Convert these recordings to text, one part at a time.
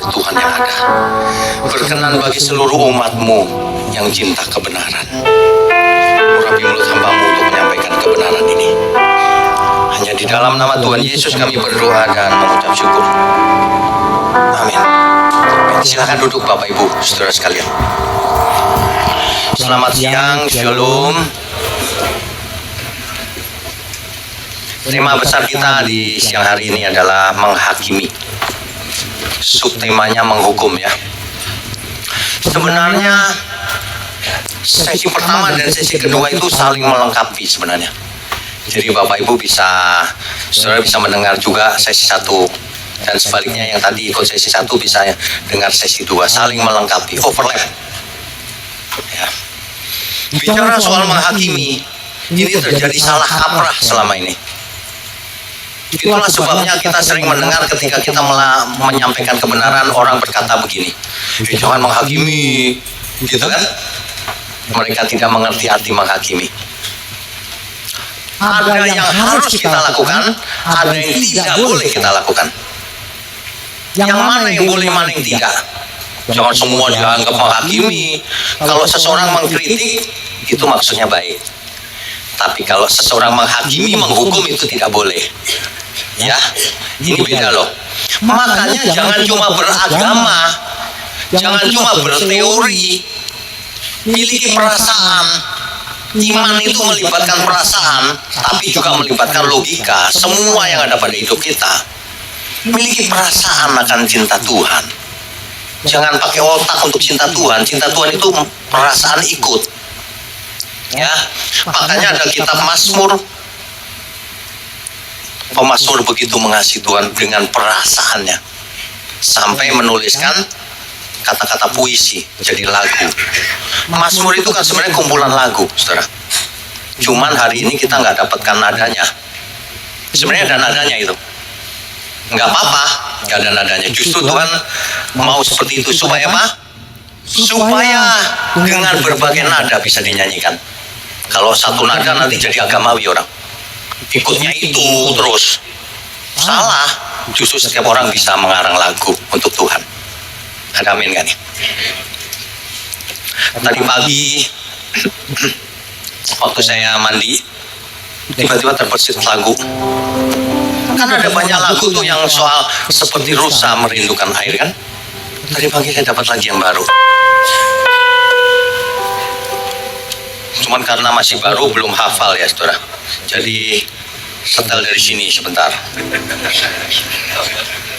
Tuhan yang ada. Berkenan bagi seluruh umat-Mu yang cinta kebenaran. Urapi mulut hamba-Mu untuk menyampaikan kebenaran ini. Hanya di dalam nama Tuhan Yesus kami berdoa dan mengucap syukur. Amin. Silakan duduk Bapak Ibu, saudara sekalian. Selamat siang, Shalom. Tema besar kita di siang hari ini adalah menghakimi. Subtemanya menghukum ya. Sebenarnya sesi pertama dan sesi kedua itu saling melengkapi sebenarnya. Jadi Bapak Ibu saudara bisa mendengar juga sesi 1, dan sebaliknya yang tadi ikut sesi 1 bisa dengar sesi 2, saling melengkapi, overlap. Ya. Bicara soal menghakimi, ini terjadi salah kaprah selama ini. Itulah sebabnya kita sering mendengar ketika kita menyampaikan kebenaran, orang berkata begini, jangan menghakimi, gitu kan? Mereka tidak mengerti arti menghakimi. Ada yang harus kita lakukan, ada yang tidak boleh kita lakukan. Yang mana yang boleh, mana yang tidak. Jangan semua dianggap menghakimi. Kalau seseorang mengkritik, itu maksudnya baik. Tapi kalau seseorang menghakimi, menghukum, itu tidak boleh. Ya, ini beda loh. Makanya jangan cuma beragama, jangan cuma berteori, miliki perasaan. Iman itu melibatkan perasaan, tapi juga melibatkan logika. Semua yang ada pada hidup kita miliki perasaan akan cinta Tuhan. Jangan pakai otak untuk cinta Tuhan. Cinta Tuhan itu perasaan ikut. Ya, makanya ada kitab Mazmur. Pemazmur begitu mengasihi Tuhan dengan perasaannya, sampai menuliskan kata-kata puisi jadi lagu. Mazmur itu kan sebenarnya kumpulan lagu, saudara. Cuman hari ini kita nggak dapatkan nadanya. Sebenarnya ada nadanya itu. Nggak apa-apa, nggak ada nadanya. Justru Tuhan mau seperti itu supaya apa? Supaya dengan berbagai nada bisa dinyanyikan. Kalau satu nada nanti jadi agamawi orang. Ikutnya itu terus. Salah. Justru setiap orang bisa mengarang lagu untuk Tuhan. Ada amin kan ya? Tadi pagi waktu saya mandi, tiba-tiba terbesit lagu. Kan ada banyak lagu tuh yang soal seperti rusa merindukan air kan. Tadi pagi saya dapat lagi yang baru. Cuman karena masih baru belum hafal ya saudara. Jadi setel dari sini sebentar.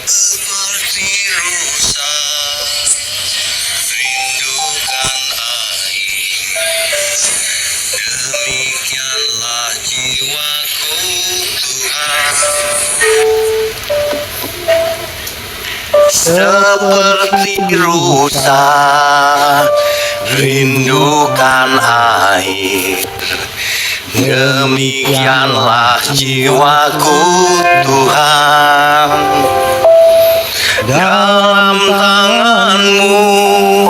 Seperti rusa rindukan air, demikianlah jiwaku Tuhan. Seperti rusa rindukan air, demikianlah jiwaku Tuhan. Dalam tangan-Mu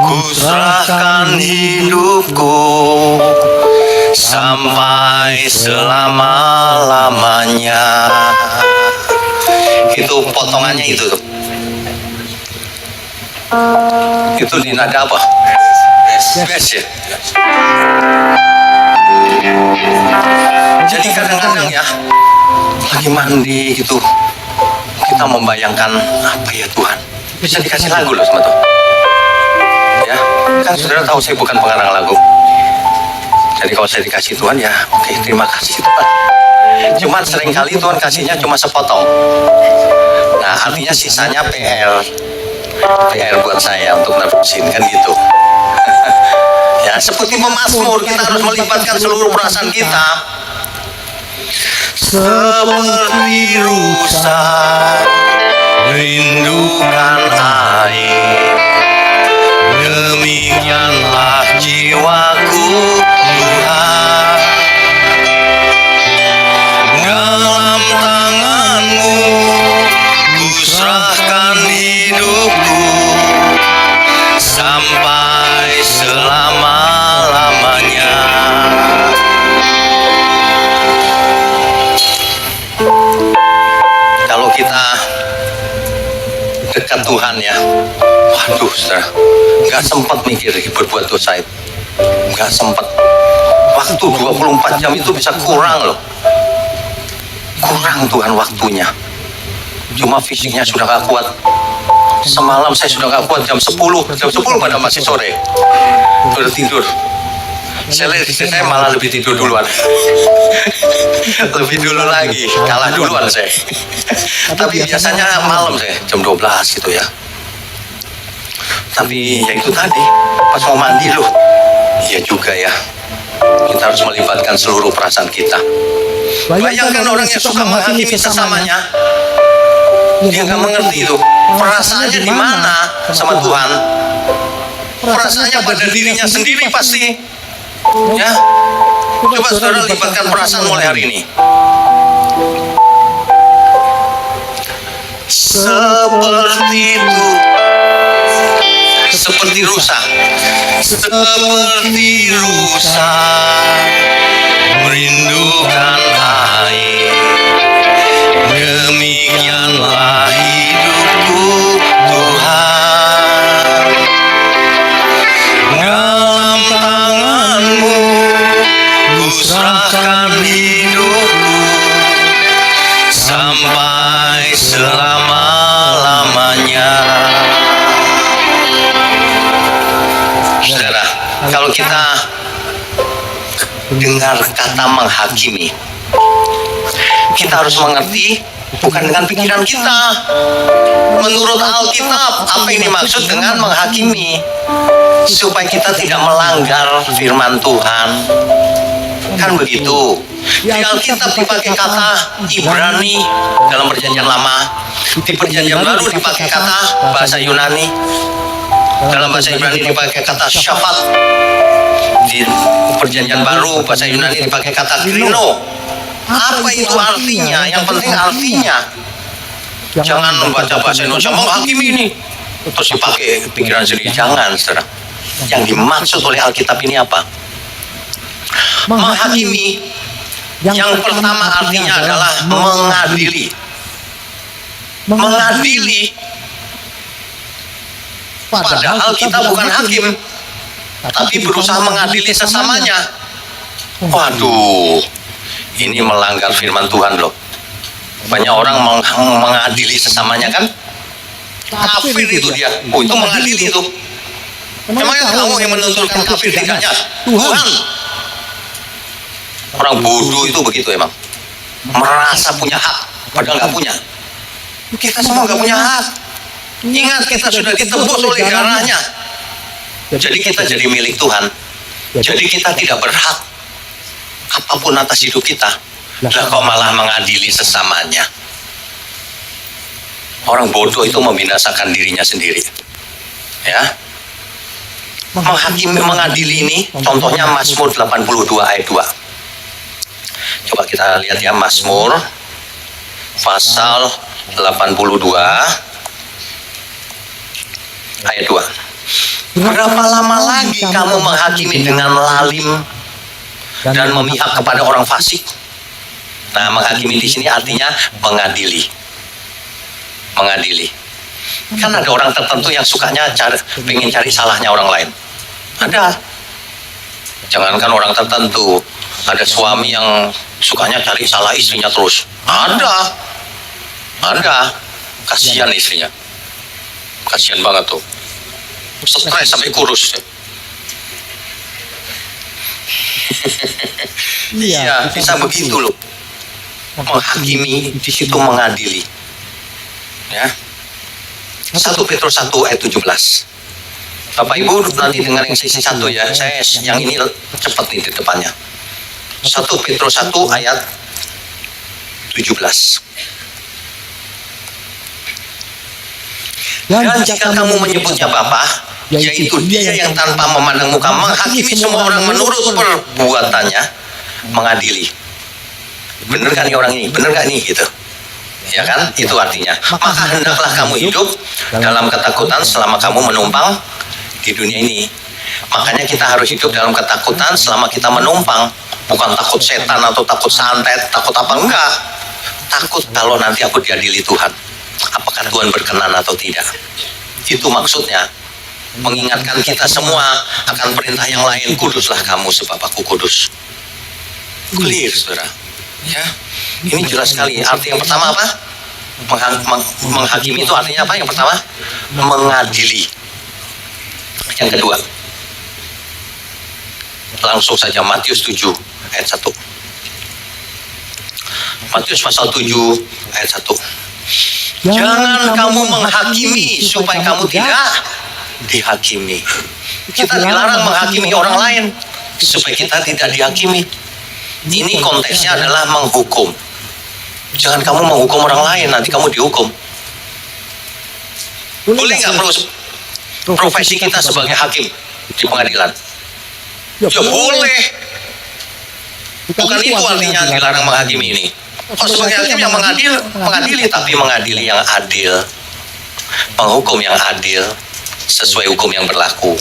ku serahkan hidupku sampai selama-lamanya. Itu potongannya itu tuh. Itu di nada apa? Bes ya. Jadi kadang-kadang ya lagi mandi gitu, kita membayangkan apa ya Tuhan, bisa dikasih lagu loh sama Tuhan. Ya, kan saudara tahu saya bukan pengarang lagu. Jadi kalau saya dikasih Tuhan ya oke, terima kasih Tuhan. Cuman seringkali Tuhan kasihnya cuma sepotong. Nah artinya sisanya PR buat saya untuk nerusin kan gitu. Ya seperti pemazmur, kita harus melibatkan seluruh perasaan kita. Seperti rusa rindukan air, demikianlah jiwaku Tuhan. Dalam tangan-Mu ku serahkan hidupku sampai selama-lamanya. Kalau kita dekat Tuhan ya. Waduh, saudara, nggak sempat mikir berbuat dosa itu. Nggak sempat. Waktu 24 jam itu bisa kurang loh. Kurang Tuhan waktunya. Cuma fisiknya sudah gak kuat. Semalam saya sudah gak kuat jam 10 pada masih sore. Udah tidur. Saya malah lebih tidur duluan. Lebih dulu lagi, kalah duluan saya. Tapi biasanya malam saya, jam 12 gitu ya. Tapi ya itu tadi, pas mau mandi loh. Iya juga ya. Kita harus melibatkan seluruh perasaan kita. Bayangkan orang yang suka menghakimi sesamanya. Dia nggak mengerti itu. Perasaannya di mana sama Tuhan? Perasaannya pada dirinya sendiri pasti. Ya, coba saudara libatkan perasaan mulai hari ini. Seperti itu, seperti rusa, seperti rusa merindukan air. Demikianlah hidupku Tuhan. Dalam tangan-Mu ku serahkan hidupku sampai selama-lamanya. Saudara, kalau kita dengar kata menghakimi, kita harus mengerti bukan dengan pikiran kita. Menurut Alkitab, apa ini maksud dengan menghakimi? Supaya kita tidak melanggar firman Tuhan. Kan begitu. Di Alkitab dipakai kata Ibrani dalam perjanjian lama. Di perjanjian baru dipakai kata bahasa Yunani. Dalam bahasa Ibrani dipakai kata syafat. Di perjanjian baru bahasa Yunani dipakai kata krino. Apa itu artinya? Yang penting artinya. Jangan membaca bahasa Indonesia menghakimi ini terus dipakai pikiran sendiri. Jangan, saudara. Yang dimaksud oleh Alkitab ini apa? Menghakimi yang pertama artinya adalah mengadili. Mengadili. Padahal kita bukan hakim, tapi berusaha mengadili sesamanya. Waduh, ini melanggar firman Tuhan loh. Banyak orang mengadili sesamanya kan? Kafir itu dia. Oh, itu mengadili itu. Emangnya kamu yang menentukan kafir tidaknya? Tuhan. Orang bodoh itu begitu emang. Merasa punya hak, padahal nggak punya. Kita semua nggak punya hak. Ingat, kita sudah ditebus oleh darahnya. Jadi kita jadi milik Tuhan. Jadi kita tidak berhak apapun atas hidup kita. Lah kok malah mengadili sesamanya. Orang bodoh itu membinasakan dirinya sendiri. Ya. Menghakimi, mengadili ini contohnya Mazmur 82 ayat 2. Coba kita lihat ya, Mazmur pasal 82 ayat 2. Berapa lama lagi kamu menghakimi dengan lalim dan memihak kepada orang fasik? Nah, menghakimi di sini artinya mengadili. Mengadili. Kan ada orang tertentu yang sukanya pengen cari salahnya orang lain. Ada. Jangankan orang tertentu, ada suami yang sukanya cari salah istrinya terus. Ada. Kasihan istrinya. Kasihan banget tuh. Stres sampai kurus. Iya, bisa begitu loh. Menghakimi di situ mengadili. Ya. 1 Petrus 1 ayat 17. Bapak Ibu nanti dengar yang sisi 1 ya. Saya yang ini cepat nih di depannya. 1 Petrus 1 ayat 17. Dan jika kamu menyebutnya Bapa, yaitu Dia yang tanpa memandang muka menghakimi semua orang menurut perbuatannya, mengadili. Benar kan nih orang ini? Benar gak nih gitu? Ya kan? Itu artinya. Maka hendaklah kamu hidup dalam ketakutan selama kamu menumpang di dunia ini. Makanya kita harus hidup dalam ketakutan selama kita menumpang. Bukan takut setan atau takut santet, takut apa enggak. Takut kalau nanti aku diadili Tuhan. apakah Tuhan berkenan atau tidak. Itu maksudnya, mengingatkan kita semua akan perintah yang lain. Kuduslah kamu sebab aku kudus. Clear, saudara. Ya, ini jelas sekali. Arti yang pertama apa? Menghakimi itu artinya apa? Yang pertama, mengadili. Yang kedua, langsung saja Matius 7 ayat 1. Matius pasal 7 ayat 1. Jangan kamu menghakimi supaya kamu tidak dihakimi. Kita dilarang menghakimi orang lain supaya kita tidak dihakimi. Ini konteksnya adalah menghukum. Jangan kamu menghukum orang lain, nanti kamu dihukum. Boleh nggak profesi kita sebagai hakim di pengadilan? Ya boleh. Bukan itu artinya dilarang menghakimi ini. Kalau sebagai hakim yang mengadili, tapi mengadili yang adil, menghukum yang adil sesuai hukum yang berlaku.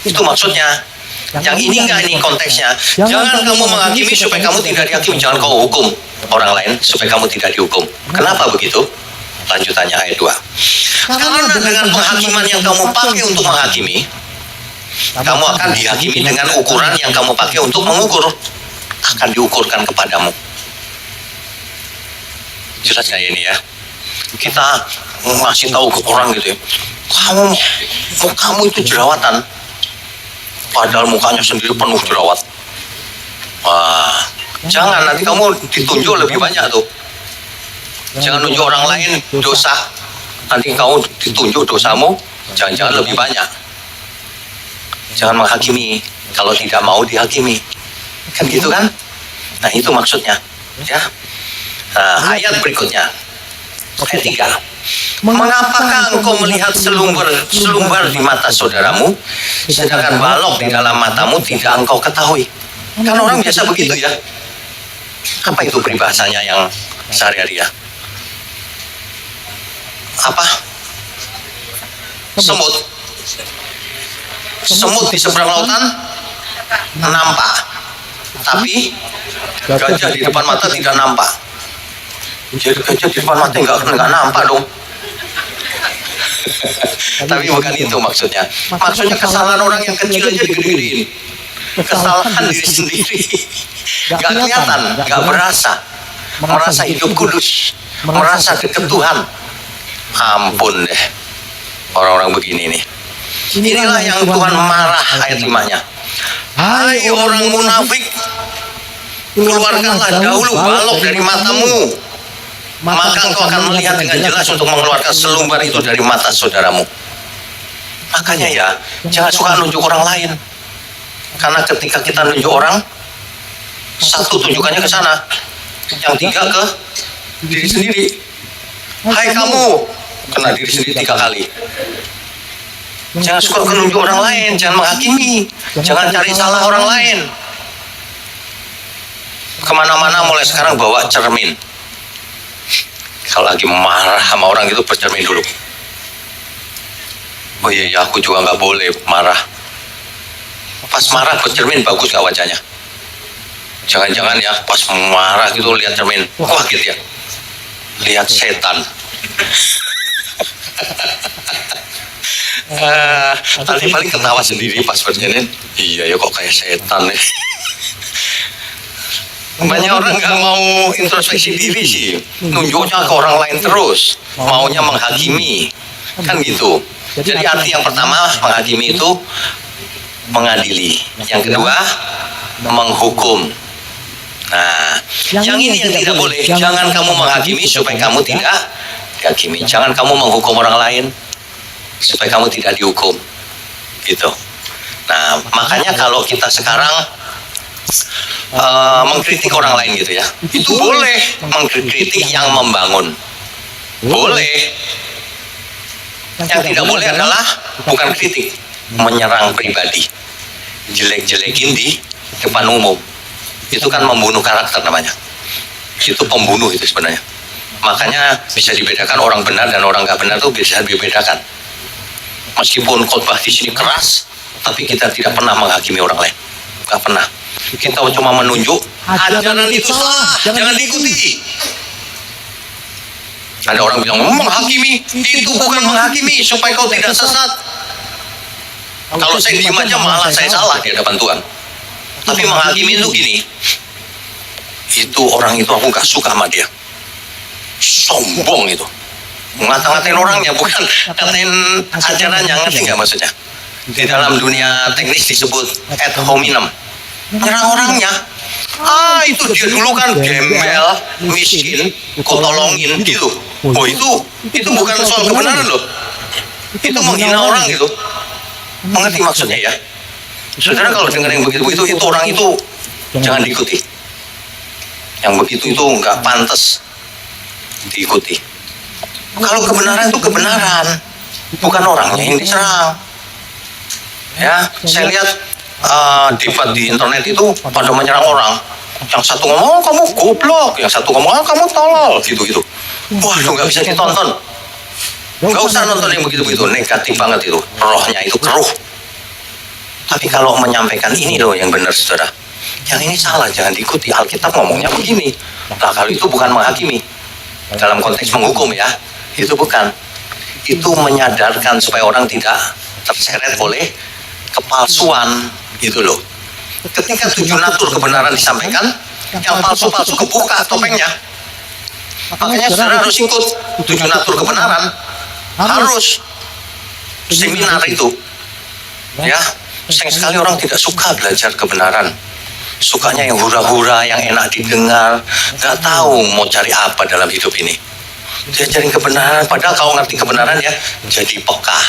Itu maksudnya. Yang ini enggak, ini konteksnya. Jangan kamu menghakimi supaya kamu tidak dihakimi. Jangan kau hukum orang lain supaya kamu tidak dihukum. Kenapa begitu? Lanjutannya ayat 2. Karena dengan penghakiman yang kamu pakai untuk menghakimi, kamu akan dihakimi dengan ukuran yang kamu pakai untuk mengukur. Akan diukurkan kepadamu. Jelas kayak ini ya. Kita ngasih tahu ke orang gitu ya, kamu itu jerawatan, padahal mukanya sendiri penuh jerawat. Wah, jangan, nanti kamu ditunjuk lebih banyak tuh. Jangan nunjuk orang lain dosa, nanti kamu ditunjuk dosamu jangan-jangan lebih banyak. Jangan menghakimi kalau tidak mau dihakimi, kan gitu kan? Nah itu maksudnya ya. Nah, ayat berikutnya ayat 3. Mengapakah engkau melihat selumbar di mata saudaramu, sedangkan balok di dalam matamu tidak engkau ketahui? Kan orang biasa begitu ya. Apa itu peribahasanya yang sehari-hari ya? Apa? Semut di seberang lautan nampak, tapi gajah di depan mata tidak nampak. Jadi gajah di depan mata nggak nampak dong. Tapi bukan itu maksudnya. Maksudnya kesalahan orang yang kecil aja digede-gedein. Kesalahan diri sendiri nggak kelihatan, nggak merasa hidup kudus, merasa dekat Tuhan. Ampun deh orang-orang begini nih. Inilah yang Tuhan marah ayat 5-nya. Hai orang munafik, keluarkanlah dahulu balok dari matamu, maka engkau akan melihat dengan jelas untuk mengeluarkan selumbar itu dari mata saudaramu. Makanya ya, jangan suka nunjuk orang lain. Karena ketika kita nunjuk orang, satu tunjukannya ke sana, yang tiga ke diri sendiri. Hai kamu, kena diri sendiri 3 kali. Jangan suka menunjuk orang lain, jangan menghakimi, jangan cari salah orang lain. Kemana-mana mulai sekarang bawa cermin. Kalau lagi marah sama orang itu bercermin dulu. Oh iya, aku juga nggak boleh marah. Pas marah bercermin, bagus nggak wajahnya? Jangan-jangan ya pas marah gitu lihat cermin, wah gitu ya, lihat setan. Nanti paling ketawa sendiri pas bercermin. Iya ya, kok kayak setan nih. Banyak orang nggak mau introspeksi diri sih, nunjuknya ke orang lain terus, maunya menghakimi, kan gitu. Jadi arti yang pertama menghakimi itu mengadili, yang kedua menghukum. Nah, yang ini yang tidak boleh. Jangan kamu menghakimi supaya kamu tidak dihakimi. Jangan kamu menghukum orang lain supaya kamu tidak dihukum, gitu. Nah, makanya kalau kita sekarang mengkritik orang lain gitu ya, itu boleh. Mengkritik yang membangun boleh. Yang tidak boleh adalah bukan kritik, menyerang pribadi, jelek-jelekin di depan umum. Itu kan membunuh karakter namanya. Itu pembunuh itu sebenarnya. Makanya bisa dibedakan orang benar dan orang nggak benar itu bisa dibedakan. Meskipun khotbah di sini keras, tapi kita tidak pernah menghakimi orang lain, nggak pernah. Kita cuma menunjuk ajaran itu salah, jangan diikuti. Ada orang bilang, menghakimi, itu bukan menghakimi supaya kau tidak sesat. Kalau saya diam aja malah saya salah di hadapan Tuhan. Tapi menghakimi itu gini, itu orang itu aku gak suka sama dia. Sombong itu. Ngata-ngatain orangnya, bukan ngatain ajarannya, ngerti nggak maksudnya? Di dalam dunia teknis disebut ad hominem. Nyerang orangnya. Itu dia dulu kan gembel, miskin, kau tolongin gitu. Oh itu bukan soal kebenaran loh. Itu menghina orang gitu. Mengerti maksudnya ya? Saudara kalau dengar yang begitu itu orang itu jangan diikuti. Yang begitu itu nggak pantas diikuti. Kalau kebenaran itu kebenaran, bukan orangnya yang diserang. Ya, saya lihat debat di internet itu pada menyerang orang. Yang satu ngomong kamu goblok, yang satu ngomong kamu tolol, gitu-gitu. Waduh, nggak bisa ditonton. Nggak usah nonton yang begitu-begitu, negatif banget itu. Rohnya itu keruh. Tapi kalau menyampaikan ini loh yang benar, saudara. Yang ini salah, jangan diikuti. Alkitab ngomongnya begini. Nah, kalau itu bukan menghakimi. Dalam konteks menghukum ya. Itu bukan. Itu menyadarkan supaya orang tidak terseret oleh kepalsuan gitu loh. Ketika 7 natur kebenaran disampaikan, yang palsu-palsu kebuka topengnya. Makanya saudara harus ikut 7 natur kebenaran. Harus seminar itu. Ya, sayang sekali orang tidak suka belajar kebenaran. Sukanya yang hura-hura, yang enak didengar, nggak tahu mau cari apa dalam hidup ini. Dia cari kebenaran, padahal kalau ngerti kebenaran ya jadi peka.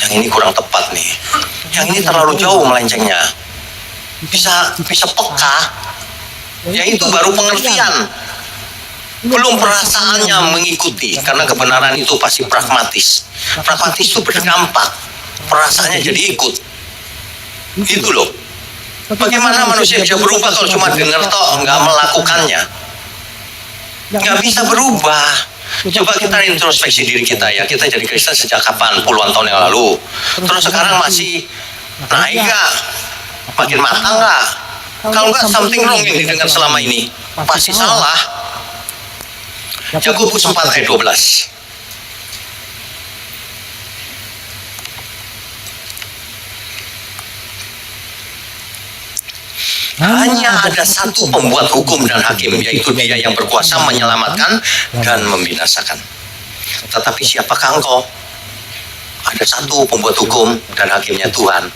Yang ini kurang tepat nih. Yang ini terlalu jauh melencengnya. Bisa peka. Ya itu baru pengertian. Belum perasaannya mengikuti, karena kebenaran itu pasti pragmatis. Pragmatis itu berdampak. Perasaannya jadi ikut. Itu loh. Bagaimana manusia bisa berubah kalau cuma dengar toh, nggak melakukannya? Nggak bisa berubah. Coba kita introspeksi diri kita ya. Kita jadi Kristen sejak kapan? Puluhan tahun yang lalu. Terus sekarang masih naik nggak? Makin matang nggak? Kalau nggak something wrong yang didengar selama ini. Pasti salah. Yakobus 4 ayat 12. Hanya ada satu pembuat hukum dan hakim, yaitu Dia yang berkuasa menyelamatkan dan membinasakan. Tetapi siapakah engkau? Ada satu pembuat hukum dan hakimnya Tuhan.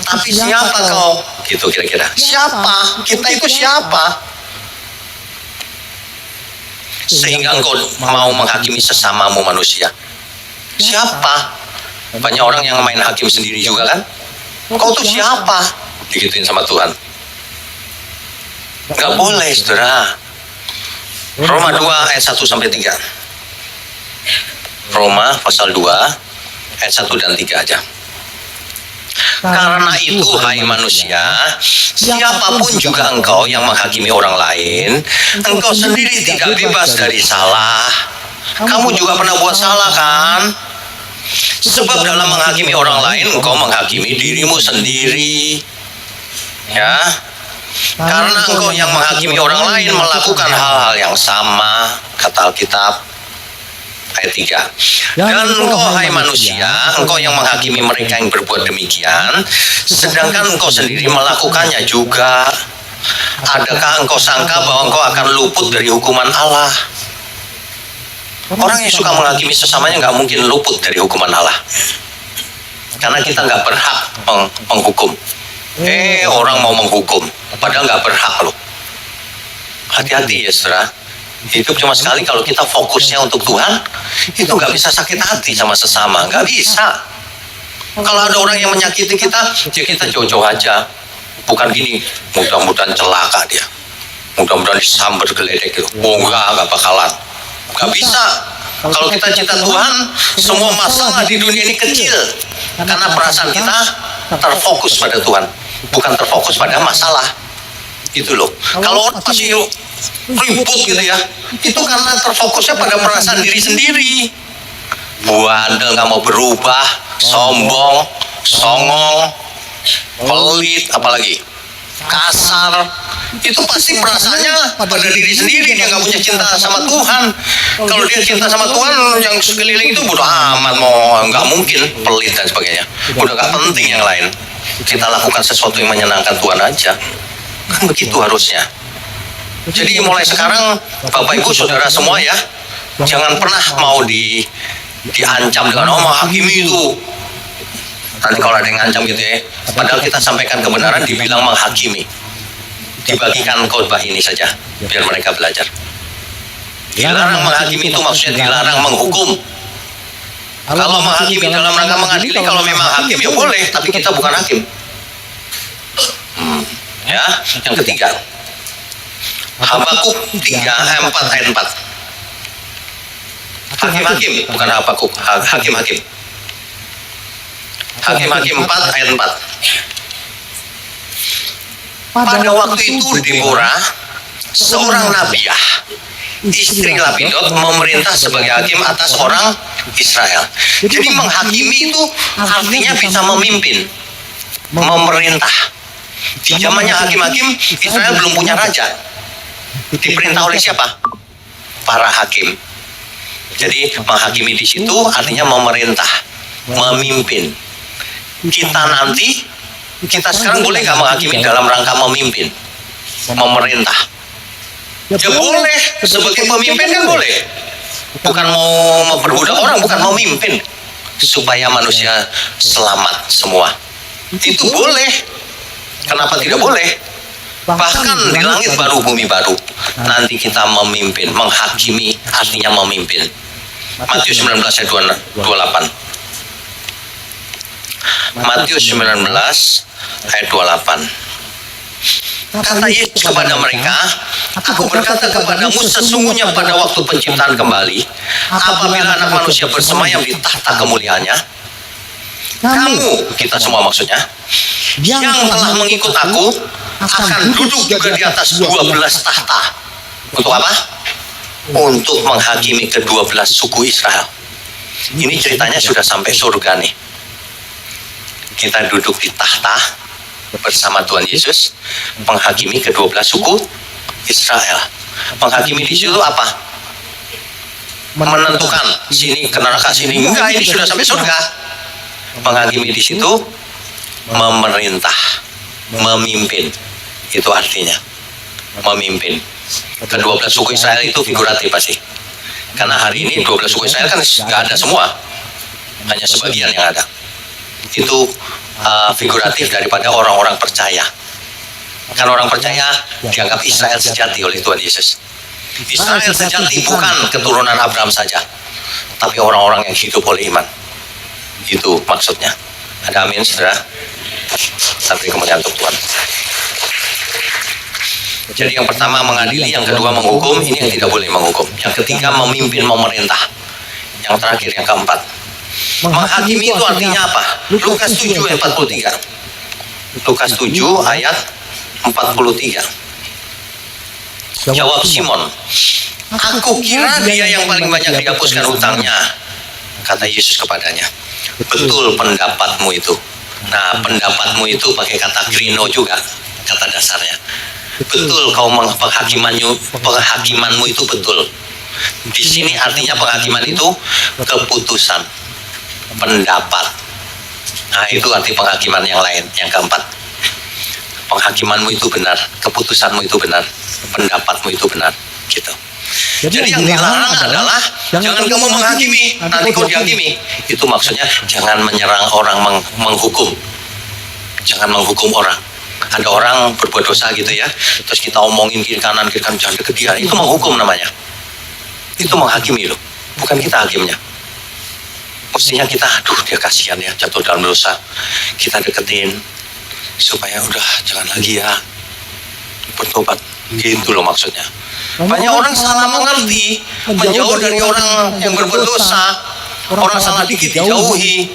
Tapi siapa kau? Gitu kira-kira. Siapa? Kita itu siapa? Sehingga engkau mau menghakimi sesamamu manusia. Siapa? Banyak orang yang main hakim sendiri juga kan? Kau tuh siapa? Digituin sama Tuhan. Gak boleh, saudara. Roma 2 ayat 1 sampai 3. Roma pasal 2 ayat 1 dan 3 aja. Karena itu, hai manusia, siapapun juga engkau yang menghakimi orang lain, engkau sendiri tidak bebas dari salah. Kamu juga pernah buat salah kan? Sebab dalam menghakimi orang lain, engkau menghakimi dirimu sendiri. Ya, karena engkau yang menghakimi orang lain melakukan hal-hal yang sama, kata Alkitab ayat 3. Dan engkau hai manusia, engkau yang menghakimi mereka yang berbuat demikian, sedangkan engkau sendiri melakukannya juga. Adakah engkau sangka bahwa engkau akan luput dari hukuman Allah? Orang yang suka menghakimi sesamanya nggak mungkin luput dari hukuman Allah, karena kita nggak berhak menghukum. Orang mau menghukum, padahal nggak berhak loh. Hati-hati ya saudara. Hidup cuma sekali. Kalau kita fokusnya untuk Tuhan, itu nggak bisa sakit hati sama sesama, nggak bisa. Kalau ada orang yang menyakiti kita, ya kita jauh-jauh aja. Bukan gini, mudah-mudahan celaka dia, mudah-mudahan disambar geledek gitu. Oh nggak bakalan, nggak bisa. Kalau kita cinta Tuhan, semua masalah di dunia ini kecil, karena perasaan kita terfokus pada Tuhan, bukan terfokus pada masalah. Gitu loh. Kalau orang masih ribut gitu ya, itu karena terfokusnya pada perasaan diri sendiri. Bandel, nggak mau berubah, sombong, songong, pelit, apalagi kasar. itu pasti perasaannya pada diri sendiri. Dia nggak punya cinta sama Tuhan. Kalau dia cinta sama Tuhan, yang sekeliling itu bodo amat, mau nggak mungkin, pelit dan sebagainya. Udah nggak penting yang lain. Kita lakukan sesuatu yang menyenangkan Tuhan aja. Kan begitu harusnya. Jadi mulai sekarang, Bapak Ibu Saudara semua ya, jangan pernah mau diancam dengan menghakimi itu. Nanti kalau ada yang ngancam gitu ya, padahal kita sampaikan kebenaran dibilang menghakimi. Dibagikan khotbah ini saja biar mereka belajar. Dilarang menghakimi itu maksudnya dilarang menghukum. Kalau menghakimi dalam rangka mengadili, kalau memang hakim ya boleh, tapi kita bukan hakim. Ya, yang ketiga, Habakuk 4 ayat 4. Hakim-hakim, bukan Habakuk, hakim-hakim. Hakim-hakim 4 ayat 4. Pada waktu itu Deborah, seorang nabiah, istri Lapidot, memerintah sebagai hakim atas orang Israel. Jadi menghakimi itu artinya bisa memimpin, memerintah. Di zamannya hakim-hakim, Israel belum punya raja. Diperintah oleh siapa? Para hakim. Jadi menghakimi di situ artinya memerintah, memimpin. Kita sekarang boleh nggak menghakimi dalam rangka memimpin, memerintah? Ya boleh, sebagai pemimpin kan boleh. Bukan mau memperbudak orang, bukan memimpin supaya manusia selamat semua. Itu boleh. Kenapa tidak boleh? Bahkan di langit baru, bumi baru, nanti kita memimpin, menghakimi artinya memimpin. Matius 19 ayat 28. Matius 19 ayat 28. Kata Yesus kepada mereka, Aku berkata kepadamu, sesungguhnya pada waktu penciptaan kembali, apabila anak manusia bersemayam di tahta kemuliaannya, kamu, kita semua maksudnya, yang telah mengikut aku, akan duduk juga di atas 12 tahta. Untuk apa? Untuk menghakimi ke-12 suku Israel. Ini ceritanya sudah sampai surga nih. Kita duduk di tahta bersama Tuhan Yesus, menghakimi ke-12 suku Israel. Menghakimi di situ apa? Menentukan sini ke neraka, sini enggak, ini sudah sampai surga. Menghakimi di situ memerintah, memimpin. Itu artinya memimpin. Ke-12 suku Israel itu figuratif pasti. Karena hari ini 12 suku Israel kan nggak ada semua, hanya sebagian yang ada. Itu figuratif daripada orang-orang percaya. Kan orang percaya dianggap Israel sejati oleh Tuhan Yesus. Israel sejati bukan keturunan Abraham saja, tapi orang-orang yang hidup oleh iman. Itu maksudnya. Ada amin, saudara? Sampai kemuliaan untuk Tuhan. Jadi yang pertama mengadili, yang kedua menghukum, ini yang tidak boleh menghukum. Yang ketiga memimpin, memerintah. Yang terakhir, yang keempat, menghakimi itu artinya apa? Lukas 7 ayat 43. Lukas 7 ayat 43. Jawab Simon, Aku kira dia yang paling banyak dihapuskan hutangnya. Kata Yesus kepadanya, betul pendapatmu itu. Nah, pendapatmu itu pakai kata krino juga, kata dasarnya. Betul kau penghakimanmu itu betul. Di sini artinya penghakiman itu keputusan, pendapat. Nah, itu arti penghakiman yang lain, yang keempat. Penghakimanmu itu benar, keputusanmu itu benar, pendapatmu itu benar, gitu. Jadi yang dilarang adalah jangan kamu menghakimi, nanti kau dihakimi. Itu maksudnya jangan menyerang orang, menghukum. Jangan menghukum orang. Ada orang berbuat dosa gitu ya, terus kita omongin kiri kanan, jangan deket dia. Itu menghukum namanya. Itu menghakimi loh, bukan kita hakimnya. Mestinya kita, aduh dia kasihan ya, jatuh dalam dosa. Kita deketin, supaya udah jangan lagi ya, bertobat. Gitu loh maksudnya. Banyak orang salah mengerti, menjauh dari orang yang berbuat dosa. Orang salah dikit dijauhi.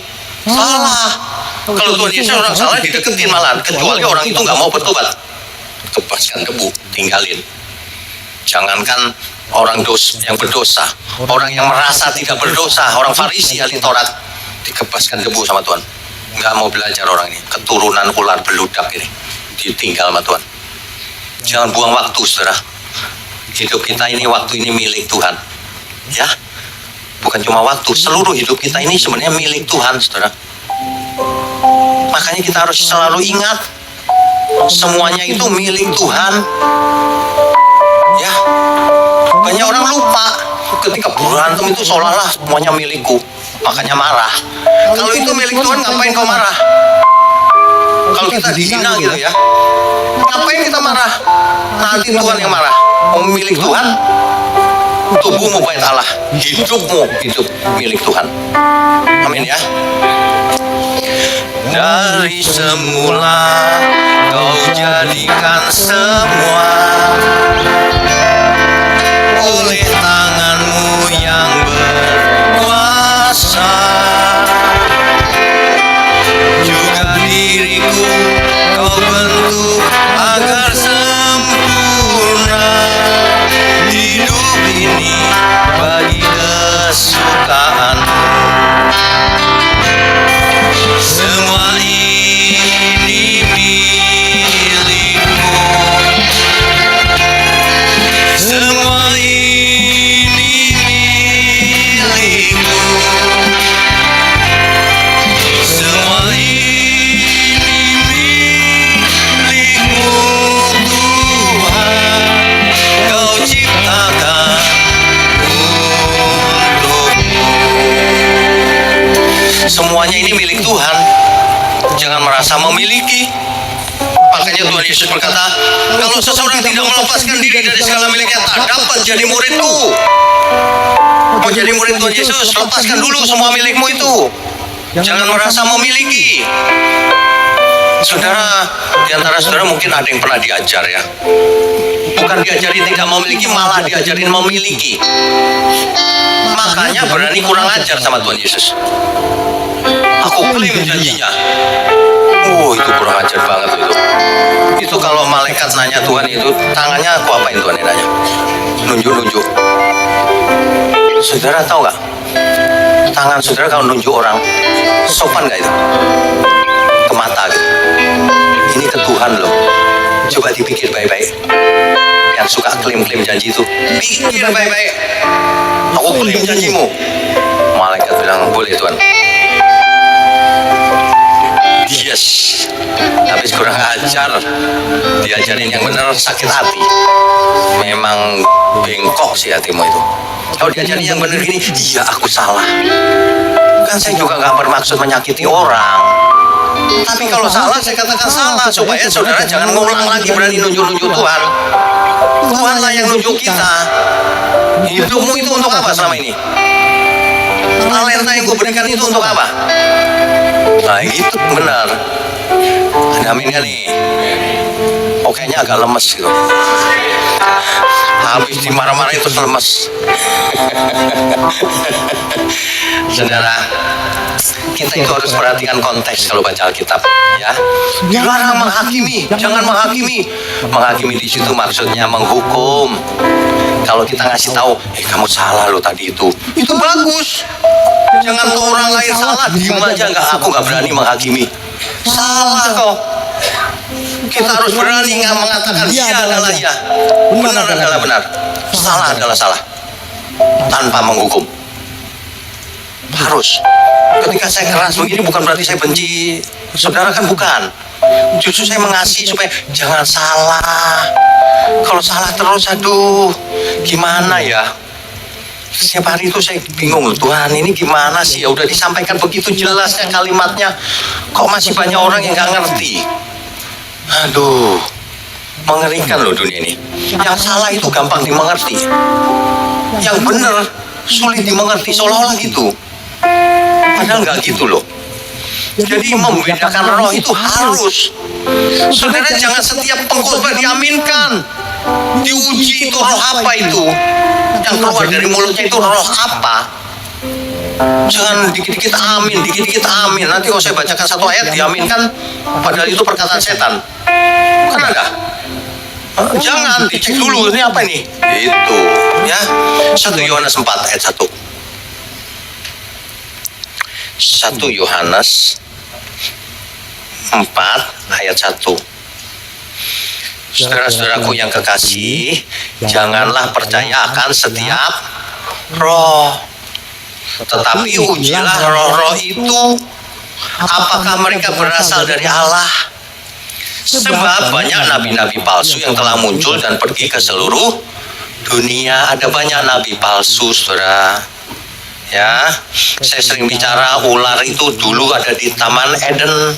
Salah. Kalau Tuhan Yesus orang salah dideketin malah, kecuali orang itu nggak mau bertobat. Kebaskan debu, tinggalin. Jangankan orang yang berdosa, orang yang merasa tidak berdosa, orang Farisi ahli Taurat, dikebaskan debu sama Tuhan. Nggak mau belajar orang ini, keturunan ular beludak ini, ditinggal sama Tuhan. Jangan buang waktu, saudara. Hidup kita ini, waktu ini milik Tuhan. Ya, bukan cuma waktu, seluruh hidup kita ini sebenarnya milik Tuhan, saudara. Makanya kita harus selalu ingat, semuanya itu milik Tuhan. Ya, banyak orang lupa ketika berantem itu seolah-olah semuanya milikku, makanya marah. Kalau itu milik Tuhan, ngapain kau marah? Kalau kita dihina gitu ya, ngapain kita marah? Nanti Tuhan yang marah. Milik Tuhan, tubuhmu bait Allah, hidupmu hidup milik Tuhan. Amin ya. Dari semula kau jadikan semua oleh tanganmu yang berkuasa. Juga diriku kau bentuk agar sempurna. Hidup ini bagi kesukaanmu. Semua ini milikmu. Semua ini milikmu. Semua ini milikmu, Tuhan. Kau ciptakan untukmu. Semuanya ini milik Tuhan. Jangan merasa memiliki. Makanya Tuhan Yesus berkata, kalau seseorang tidak melepaskan diri dari segala miliknya, tak dapat jadi muridku. Mau jadi murid Tuhan Yesus, lepaskan dulu semua milikmu itu. Jangan merasa memiliki. Saudara, di antara saudara mungkin ada yang pernah diajar ya. Bukan diajarin tidak memiliki, malah diajarin memiliki. Makanya berani kurang ajar sama Tuhan Yesus. Aku klaim janjinya. Itu kurang ajar banget itu. Itu kalau malaikat nanya Tuhan itu, tangannya aku apain Tuhan yang nanya? Nunjuk-nunjuk. Saudara tahu nggak? Tangan saudara kalau nunjuk orang, sopan nggak itu? Ke mata gitu. Ini ke Tuhan loh. Coba dipikir baik-baik. Yang suka klaim-klaim janji itu, pikir baik-baik. Aku klaim janjimu. Malaikat bilang, boleh Tuhan. Yes. Habis kurang ajar, diajarin yang benar sakit hati. Memang bengkok sih hatimu itu. Kalau diajarin yang benar gini, iya aku salah. Kan saya juga nggak bermaksud menyakiti orang. Tapi kalau salah, saya katakan salah supaya saudara jangan ngulang lagi berani nunjuk-nunjuk Tuhan. Tuhanlah yang nunjuk kita. Hidupmu itu untuk apa selama ini? Talenta yang kuberikan itu untuk apa? Nah gitu benar. Amin kan nih? Kayaknya agak lemes gitu. Habis dimarah-marah itu lemes. Saudara, kita itu harus perhatikan konteks kalau baca Alkitab, ya. Dilarang menghakimi, jangan menghakimi. Menghakimi di situ maksudnya menghukum. Kalau kita ngasih tahu, kamu salah lo tadi itu bagus. Jangan tahu orang lain salah, diem aja, aku nggak berani menghakimi. Salah kok. Kita harus berani nggak mengatakan iya adalah iya, benar adalah benar, salah adalah salah, tanpa menghukum. Harus. Ketika saya keras begini bukan berarti saya benci saudara, kan bukan. Justru saya mengasihi supaya jangan salah. Kalau salah terus, aduh, gimana ya? Setiap hari itu saya bingung, Tuhan ini gimana sih? Ya udah disampaikan begitu jelasnya kalimatnya, kok masih banyak orang yang nggak ngerti. Aduh, mengerikan loh dunia ini. Yang salah itu gampang dimengerti, yang benar sulit dimengerti, seolah-olah gitu. Padahal nggak gitu loh. Jadi membedakan roh itu harus. Saudara jangan setiap pengkhotbah diaminkan, diuji itu roh apa itu, yang keluar dari mulutnya itu roh apa. Jangan dikit-dikit amin, dikit-dikit amin. Nanti kalau saya bacakan satu ayat diaminkan, padahal itu perkataan setan. Kan ada. Jangan, dicek dulu ini apa ini. Itu, ya. 1 Yohanes 4 ayat 1. 1 Yohanes 4 ayat 1. Saudara-saudaraku yang kekasih, janganlah percaya akan setiap roh, tetapi ujilah roh-roh itu, apakah mereka berasal dari Allah. Sebab banyak nabi-nabi palsu yang telah muncul dan pergi ke seluruh dunia. Ada banyak nabi palsu, saudara. Ya, saya sering bicara ular itu dulu ada di Taman Eden,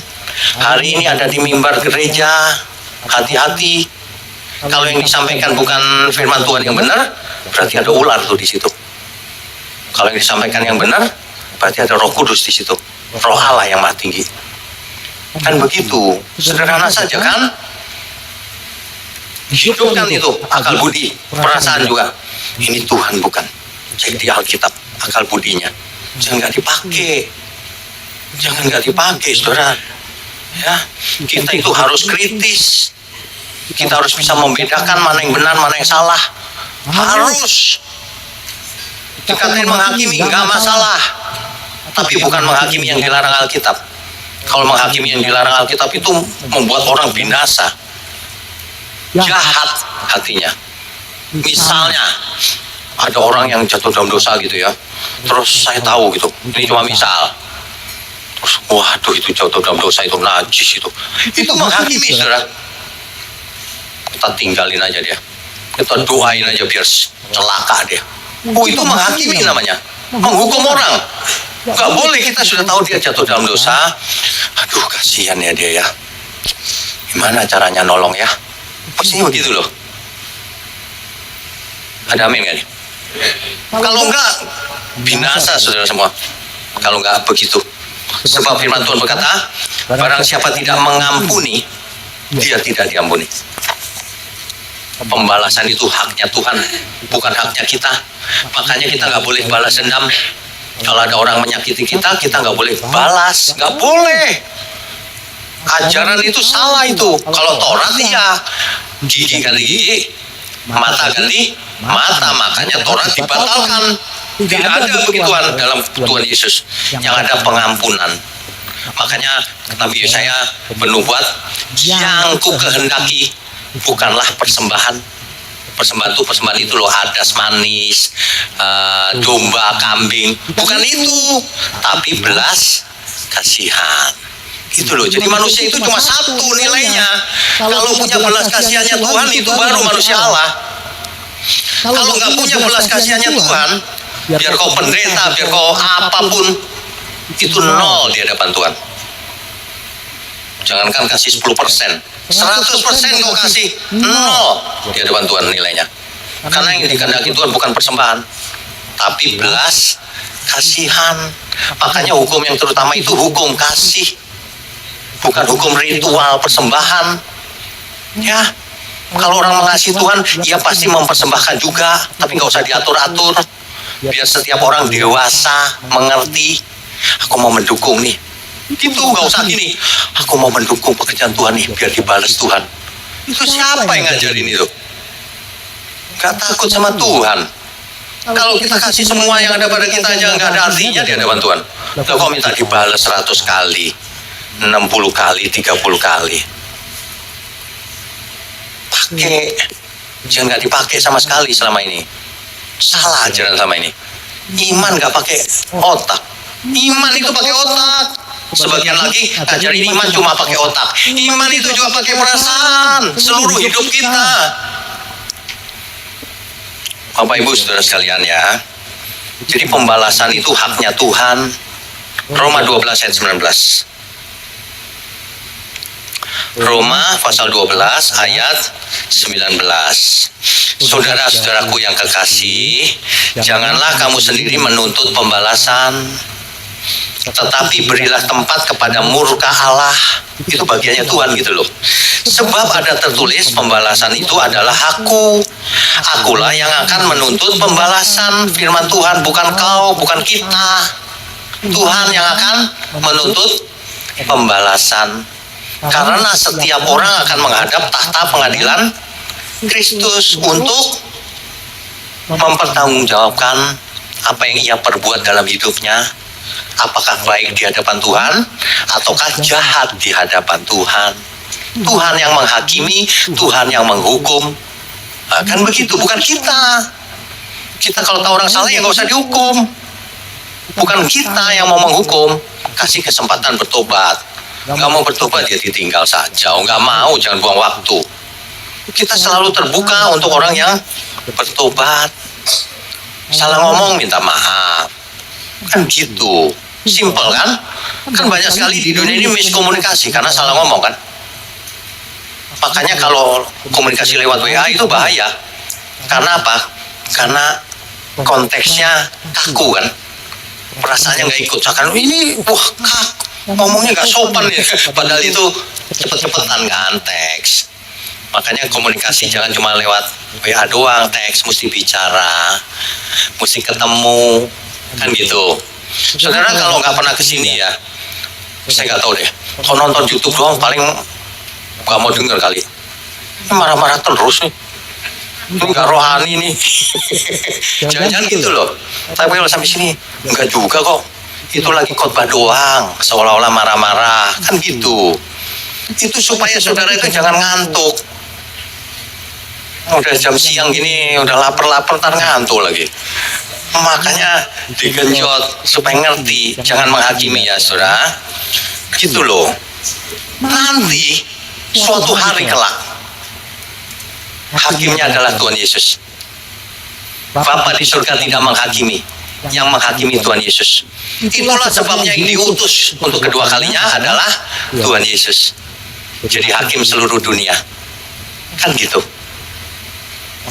hari ini ada di mimbar gereja. Hati-hati, kalau yang disampaikan bukan firman Tuhan yang benar, berarti ada ular tuh di situ. Kalau yang disampaikan yang benar, berarti ada Roh Kudus di situ, Roh Allah yang Maha Tinggi. Kan begitu, sederhana saja kan? Hidupkan itu akal budi, perasaan juga. Ini Tuhan bukan, cek di Alkitab akal budinya. Jangan nggak dipakai, saudara. Ya, kita itu harus kritis. Kita harus bisa membedakan mana yang benar, mana yang salah. Harus. Dikatain menghakimi nggak masalah, tapi bukan menghakimi yang dilarang Alkitab. Kalau menghakimi yang dilarang Alkitab itu membuat orang binasa, jahat hatinya. Misalnya ada orang yang jatuh dalam dosa gitu ya, terus saya tahu gitu, ini cuma misal. Terus, waduh itu jatuh dalam dosa, itu najis itu menghakimi, saudara. Kita tinggalin aja dia, kita doain aja biar celaka dia. Itu menghakimi namanya, menghukum orang. Gak boleh, kita sudah tahu dia jatuh dalam dosa. Aduh kasihan ya dia ya, gimana caranya nolong ya, pastinya begitu loh. Ada amin gak nih? Kalau enggak binasa, saudara semua. Kalau enggak begitu. Sebab firman Tuhan berkata, barang siapa tidak mengampuni, dia tidak diampuni. Pembalasan itu haknya Tuhan, bukan haknya kita. Makanya kita nggak boleh balas dendam. Kalau ada orang menyakiti kita, kita nggak boleh balas, nggak boleh. Ajaran itu salah itu. Kalau Taurat ya gigi ganti gigi, mata ganti mata, makanya Taurat dibatalkan. Tidak ada begituan dalam Tuhan Yesus. Yang ada pengampunan. Makanya Nabi Yesaya bernubuat, yang ku kehendaki bukanlah persembahan. Persembahan itu loh, hadas manis, domba, kambing, bukan itu, tapi belas kasihan. Gitu loh. Jadi manusia itu cuma satu nilainya. Kalau punya belas kasihannya Tuhan, itu baru manusia Allah. Kalau nggak punya belas kasihannya Tuhan, biar kau pendeta, biar kau apapun, itu nol di hadapan Tuhan. Jangankan kasih 10%, 100% kau kasih, nol di hadapan Tuhan nilainya. Karena yang dikehendaki Tuhan bukan persembahan, tapi belas kasihan. Makanya hukum yang terutama itu hukum kasih, bukan hukum ritual persembahan. Ya, kalau orang mengasihi Tuhan, ia pasti mempersembahkan juga, tapi nggak usah diatur-atur. Biar setiap orang dewasa mengerti, aku mau mendukung nih. Itu nggak usah gini, aku mau mendukung pekerjaan Tuhan nih, biar dibalas Tuhan. Itu siapa yang ngajarin itu? Gak takut sama Tuhan. Kalau kita kasih semua yang ada pada kita aja nggak ada artinya di hadapan Tuhan. Kalau kau minta dibalas 100 kali, 60 kali, 30 kali, pakai, jangan nggak dipakai sama sekali selama ini. Salah ajaran sama ini. Iman nggak pakai otak. Iman itu pakai otak. Sebagian lagi ajarin iman cuma pakai otak. Iman itu juga pakai perasaan. Seluruh hidup kita. Bapak Ibu saudara sekalian ya. Jadi pembalasan itu haknya Tuhan. Roma 12 ayat 19. Roma pasal 12 ayat 19. Saudara-saudaraku yang kekasih, janganlah kamu sendiri menuntut pembalasan, tetapi berilah tempat kepada murka Allah. Itu bagiannya Tuhan gitu loh. Sebab ada tertulis, pembalasan itu adalah aku. Akulah yang akan menuntut pembalasan. Firman Tuhan, bukan kau, bukan kita. Tuhan yang akan menuntut pembalasan. Karena setiap orang akan menghadap tahta pengadilan Kristus untuk mempertanggungjawabkan apa yang ia perbuat dalam hidupnya. Apakah baik di hadapan Tuhan ataukah jahat di hadapan Tuhan. Tuhan yang menghakimi, Tuhan yang menghukum. Nah, kan begitu, bukan kita. Kita kalau tahu orang salah ya nggak usah dihukum. Bukan kita yang mau menghukum. Kasih kesempatan bertobat. Nggak mau bertobat ya ditinggal saja. Oh, nggak mau, jangan buang waktu. Kita selalu terbuka untuk orang yang bertobat. Salah ngomong minta maaf. Kan gitu. Simpel kan? Kan banyak sekali di dunia ini miskomunikasi karena salah ngomong kan. Makanya kalau komunikasi lewat WA itu bahaya. Karena apa? Karena konteksnya kaku kan. Perasaannya nggak ikut. Seakan ini wah kaku, ngomongnya nggak sopan ya. Padahal itu cepet-cepetan kan teks. Makanya komunikasi jangan cuma lewat WA doang, teks mesti bicara, mesti ketemu, kan gitu. Saudara kalau nggak pernah kesini ya, saya nggak tahu deh. Kalau nonton YouTube doang paling nggak mau denger kali. Ini marah-marah terus nih. Ini nggak rohani nih. Jangan-jangan gitu loh. Tapi kalau sampai sini nggak juga kok. Itu lagi khotbah doang, seolah-olah marah-marah, kan gitu. Itu supaya saudara itu jangan ngantuk. Udah jam siang gini, udah lapar-lapar, ntar ngantuk lagi. Makanya digenjot supaya ngerti, jangan menghakimi ya saudara. Gitu loh. Nanti suatu hari kelak, hakimnya adalah Tuhan Yesus. Bapa di surga tidak menghakimi, yang menghakimi Tuhan Yesus. Itulah sebabnya yang diutus untuk kedua kalinya adalah Tuhan Yesus. Jadi hakim seluruh dunia. Kan gitu.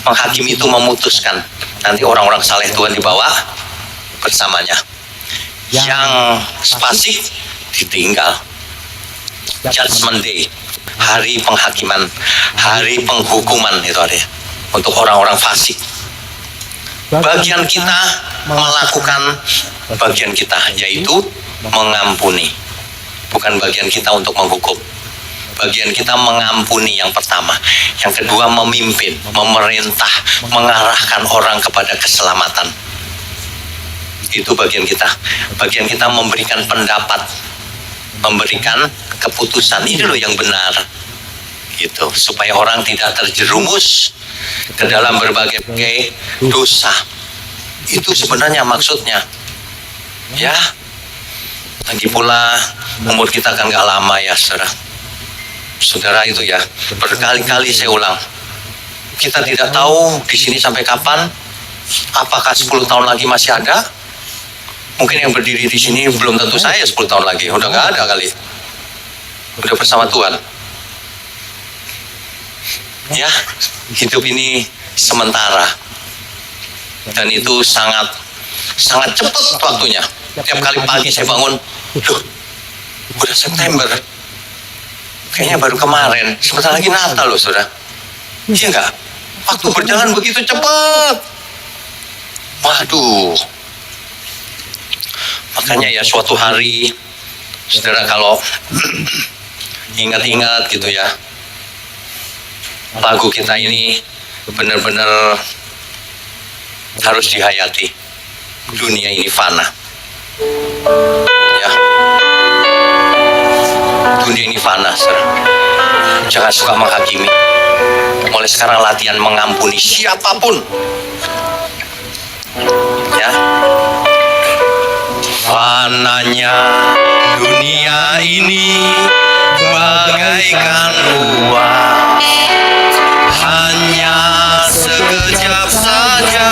Menghakimi itu memutuskan. Nanti orang-orang saleh Tuhan dibawa bersamanya. Yang fasik ditinggal. Judgment Day, hari penghakiman, hari penghukuman itu ada untuk orang-orang fasik. Bagian kita melakukan bagian kita, yaitu mengampuni. Bukan bagian kita untuk menghukum. Bagian kita mengampuni yang pertama. Yang kedua memimpin, memerintah, mengarahkan orang kepada keselamatan. Itu bagian kita. Bagian kita memberikan pendapat, memberikan keputusan. Ini loh yang benar. Gitu, supaya orang tidak terjerumus ke dalam berbagai dosa. Itu sebenarnya maksudnya. Ya. Lagi pula umur kita kan gak lama ya, saudara. Saudara itu ya, berkali-kali saya ulang. Kita tidak tahu di sini sampai kapan. Apakah 10 tahun lagi masih ada? Mungkin yang berdiri di sini belum tentu saya 10 tahun lagi. Udah nggak ada kali. Udah bersama Tuhan. Ya, hidup ini sementara. Dan itu sangat cepat waktunya. Tiap kali pagi saya bangun, udah September. Kayaknya baru kemarin, sebentar lagi Natal loh saudara. Iya enggak? Waktu berjalan begitu cepat. Waduh. Makanya ya suatu hari, saudara kalau ingat-ingat gitu ya, lagu kita ini benar-benar harus dihayati. Dunia ini fana. Ya. Dunia ini fana, jangan suka menghakimi. Mulai sekarang latihan mengampuni siapapun. Ya. Fananya dunia ini bagaikan uang, hanya sekejap saja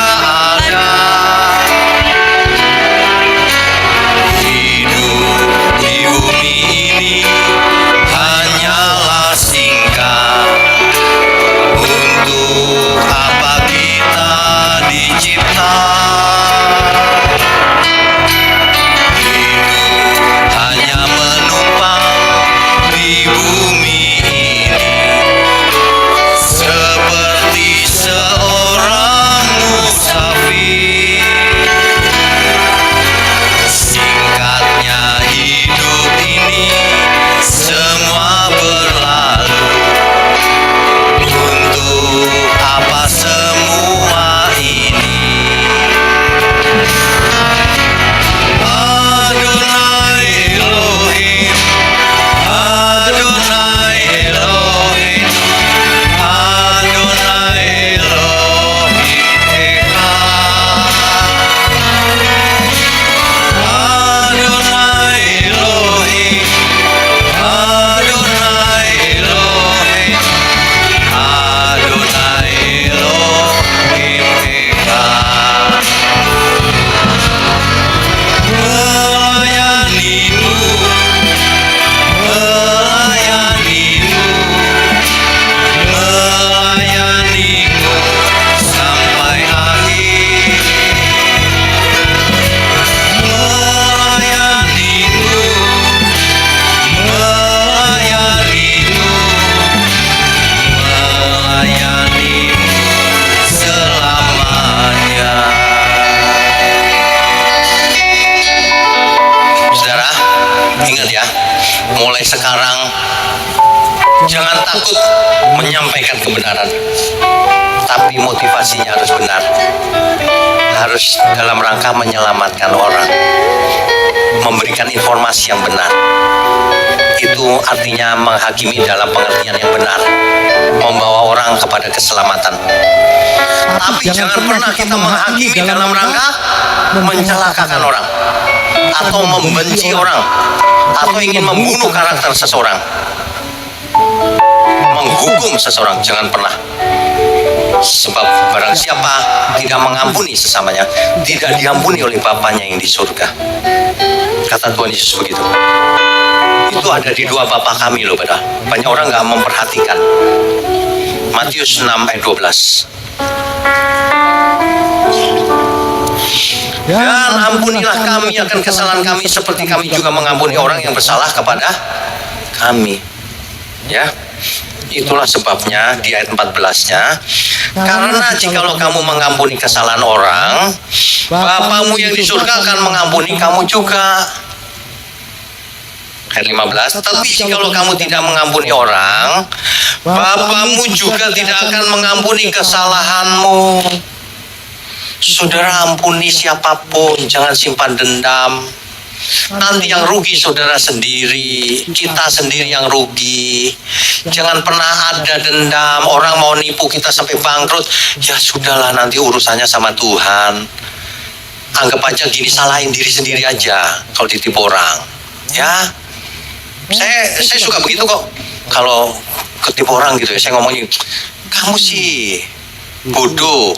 ada. mulai sekarang jangan takut menyampaikan kebenaran, tapi motivasinya harus benar, harus dalam rangka menyelamatkan orang, memberikan informasi yang benar. Itu artinya menghakimi dalam pengertian yang benar, membawa orang kepada keselamatan. Tapi jangan pernah kita menghakimi dalam rangka mencelakakan orang, atau membenci orang, atau ingin membunuh karakter seseorang, menghukum seseorang. Jangan pernah. Sebab barang siapa tidak mengampuni sesamanya, tidak diampuni oleh Bapaknya yang di surga. Kata Tuhan Yesus begitu. Itu ada di doa Bapa kami loh, pada banyak orang nggak memperhatikan. Matius 6 ayat 12. Dan ampunilah kami akan kesalahan kami seperti kami juga mengampuni orang yang bersalah kepada kami. Ya, itulah sebabnya di ayat 14-nya, karena jikalau kamu mengampuni kesalahan orang, Bapamu yang di surga akan mengampuni kamu juga. Ayat 15, tapi jikalau kamu tidak mengampuni orang, Bapamu juga tidak akan mengampuni kesalahanmu. Saudara, ampuni siapapun, jangan simpan dendam. Nanti yang rugi saudara sendiri, kita sendiri yang rugi. Jangan pernah ada dendam. Orang mau nipu kita sampai bangkrut, ya sudahlah, nanti urusannya sama Tuhan. Anggap aja gini, salahin diri sendiri aja kalau ditipu orang. Ya, saya suka begitu kok. Kalau ketipu orang gitu ya, saya ngomongin, kamu sih bodoh,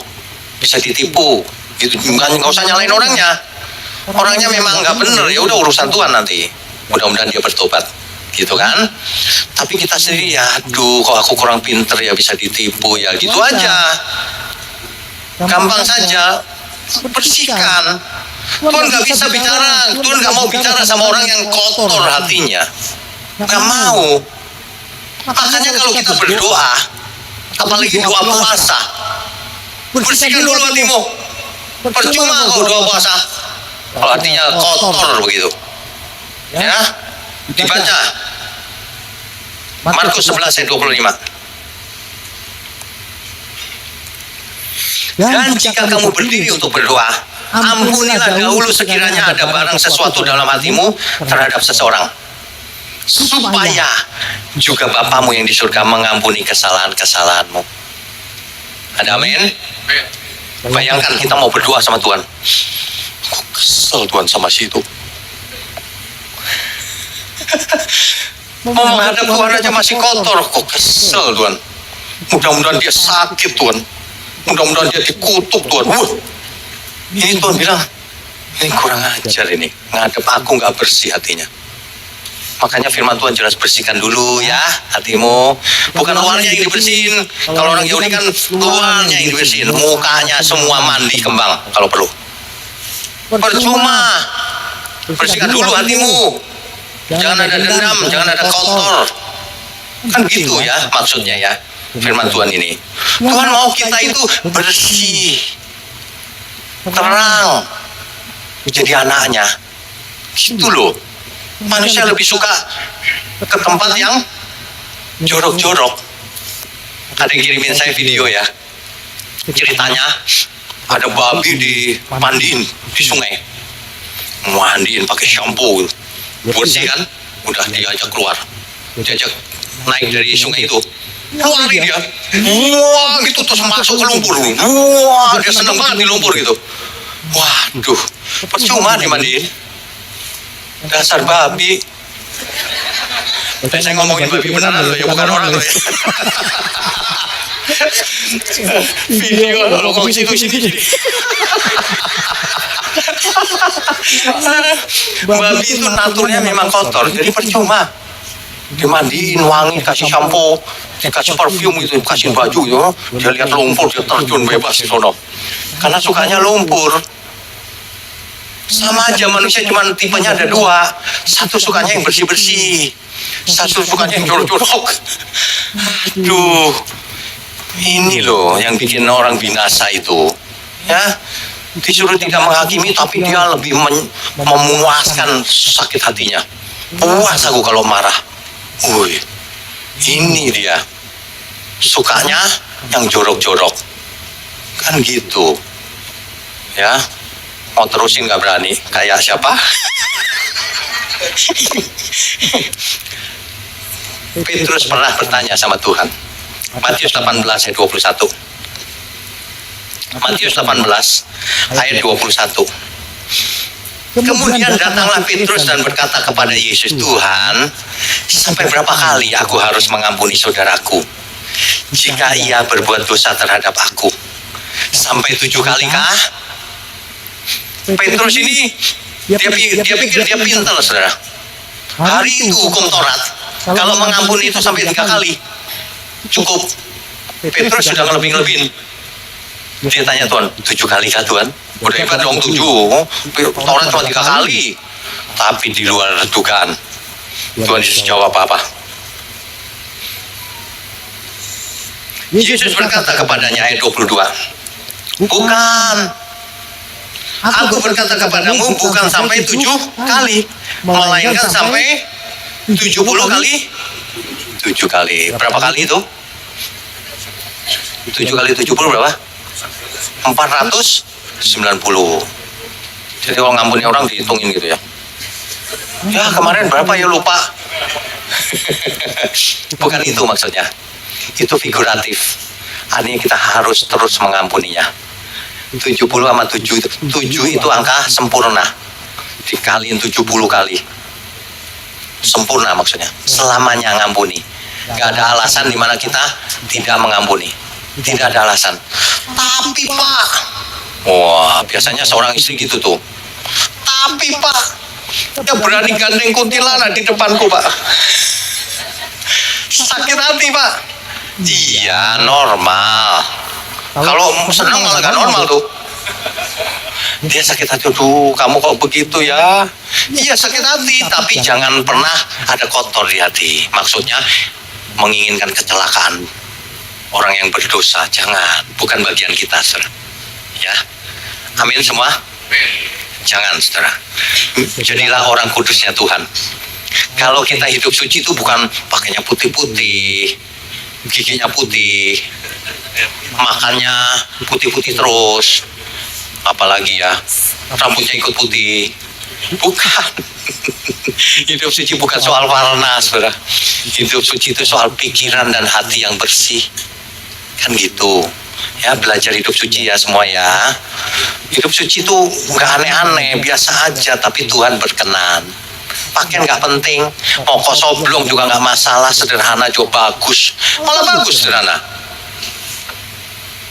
bisa ditipu. Gitu, nggak usah nyalain orangnya. Orangnya memang nggak bener, ya udah urusan Tuhan nanti. Mudah-mudahan dia bertobat, gitu kan? Tapi kita sendiri, ya, aduh, kok aku kurang pinter ya bisa ditipu ya, gitu aja. Gampang saja, bersihkan. Tuhan nggak bisa bicara, Tuhan nggak mau bicara sama orang yang kotor hatinya, nggak mau. Makanya kalau kita berdoa, apalagi doa puasa, bersihkan dulu hatimu. Percuma kalau doa puasa kalau artinya kotor begitu. Ya, dibaca Markus 11 ayat 25. Dan jika kamu berdiri untuk berdoa, ampunilah dahulu sekiranya ada barang sesuatu dalam hatimu terhadap seseorang, supaya juga Bapamu yang di surga mengampuni kesalahan-kesalahanmu. Ada amin? Bayangkan kita mau berdoa sama Tuhan, kok kesel Tuhan sama situ. Mau menghadap Tuhan aja masih kotor, kok kesel Tuhan. Mudah-mudahan dia sakit Tuhan, mudah-mudahan dia dikutuk Tuhan. Ini Tuhan bilang, ini kurang ajar ini, ngadep aku nggak bersih hatinya. Makanya firman Tuhan jelas, bersihkan dulu ya hatimu. Bukan luarnya yang dibersihin. Kalau orang Yahudi kan luarnya yang dibersihin, mukanya semua mandi kembang kalau perlu. Percuma. Bersihkan dulu hatimu. Jangan ada dendam, jangan ada kotor. Kan gitu ya maksudnya ya firman Tuhan ini. Tuhan mau kita itu bersih, terang, jadi anaknya. Gitu loh. Manusia lebih suka ke tempat yang jorok-jorok. Ada yang kirimin saya video ya, ceritanya ada babi dimandiin di sungai, mandiin pakai shampoo, bersih kan, udah diajak keluar, diajak naik dari sungai itu, lari dia, wah gitu, terus masuk ke lumpur, wah dia seneng banget di lumpur gitu. Waduh, percuma dimandiin, dasar babi. Saya ngomongin babi beneran loh ya, bukan orang loh ya. Video kalau ngomong situ-situ jadi. Babi itu naturnya memang kotor, jadi percuma dimandiin, wangi, kasih shampoo, dikasih parfum itu, kasih baju gitu. Dia lihat lumpur, dia terjun bebas di sono, karena sukanya lumpur. Sama aja manusia, cuma tipenya ada dua. Satu sukanya yang bersih-bersih, satu sukanya yang jorok-jorok. Aduh, ini loh yang bikin orang binasa itu. Ya, disuruh tidak menghakimi, tapi dia lebih memuaskan sakit hatinya. Puas aku kalau marah. Wih, ini dia. Sukanya yang jorok-jorok. Kan gitu. Ya, mau terusin gak berani. Kayak siapa? Petrus pernah bertanya sama Tuhan. Matius 18 ayat 21. Matius 18 ayat 21. Kemudian datanglah Petrus dan berkata kepada Yesus, Tuhan, sampai berapa kali aku harus mengampuni saudaraku jika ia berbuat dosa terhadap aku? Sampai 7 kali kah? Petrus ini dia pikir dia pintar, saudara. Hari itu hukum Taurat, kalau mengampuni itu sampai 3 kali cukup. Petrus sudah ngelebih-ngelebihin. Dia tanya Tuhan, 7 kali kah Tuhan? Udah hebat dong 7. Taurat cuma 3 kali. Tapi di luar dugaan. Tuhan Yesus jawab apa? Yesus berkata kepadanya ayat 22. Bukan. Aku berkata kepadamu bukan sampai 7 kali. Melainkan sampai 70 kali. 7 kali. Berapa kali itu? 7 kali 70 berapa? 490. Jadi kalau ngampuni orang dihitungin gitu ya. Ya kemarin berapa ya lupa. Bukan itu maksudnya. Itu figuratif. Artinya kita harus terus mengampuninya. 70 sama 7 itu angka sempurna. Dikaliin 70 kali. Sempurna maksudnya. Selamanya ngampuni. Gak ada alasan di mana kita tidak mengampuni. Tidak ada alasan. Tapi Pak, wah biasanya seorang istri gitu tuh. Tapi Pak, dia berani gandeng kuntilanak di depanku Pak. Sakit hati Pak. Iya normal. Kalau senang malah gak normal tuh. Dia sakit hati tuh. Kamu kok begitu ya? Iya sakit hati. Tapi jangan pernah ada kotor di hati. Maksudnya menginginkan kecelakaan orang yang berdosa. Jangan. Bukan bagian kita saudara. Ya. Amin semua. Jangan saudara. Jadilah orang kudusnya Tuhan. Kalau kita hidup suci itu bukan pakainya putih-putih, giginya putih, makannya putih-putih terus, apalagi ya rambutnya ikut putih. Bukan. Hidup suci bukan soal warna saudara. Hidup suci itu soal pikiran dan hati yang bersih. Kan gitu. Ya belajar hidup suci ya semua ya. Hidup suci itu nggak aneh-aneh, biasa aja, tapi Tuhan berkenan. Pakaian nggak penting, mau kosoblong juga nggak masalah, sederhana juga bagus, malah bagus sederhana.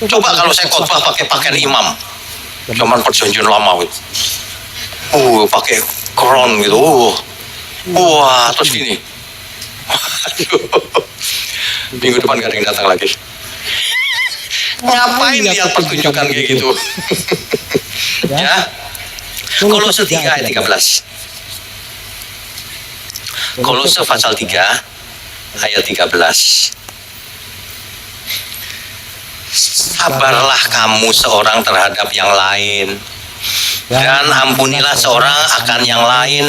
Coba kalau saya khotbah pakai pakaian imam, zaman perjanjian lama gitu, pakai crown gitu, wah terus gini, minggu depan gak ada yang datang lagi. Ngapain lihat pertunjukan kayak gitu? Ya, Kolose 3 ayat 13. Kolose pasal 3 ayat 13. Sabarlah kamu seorang terhadap yang lain, dan ampunilah seorang akan yang lain.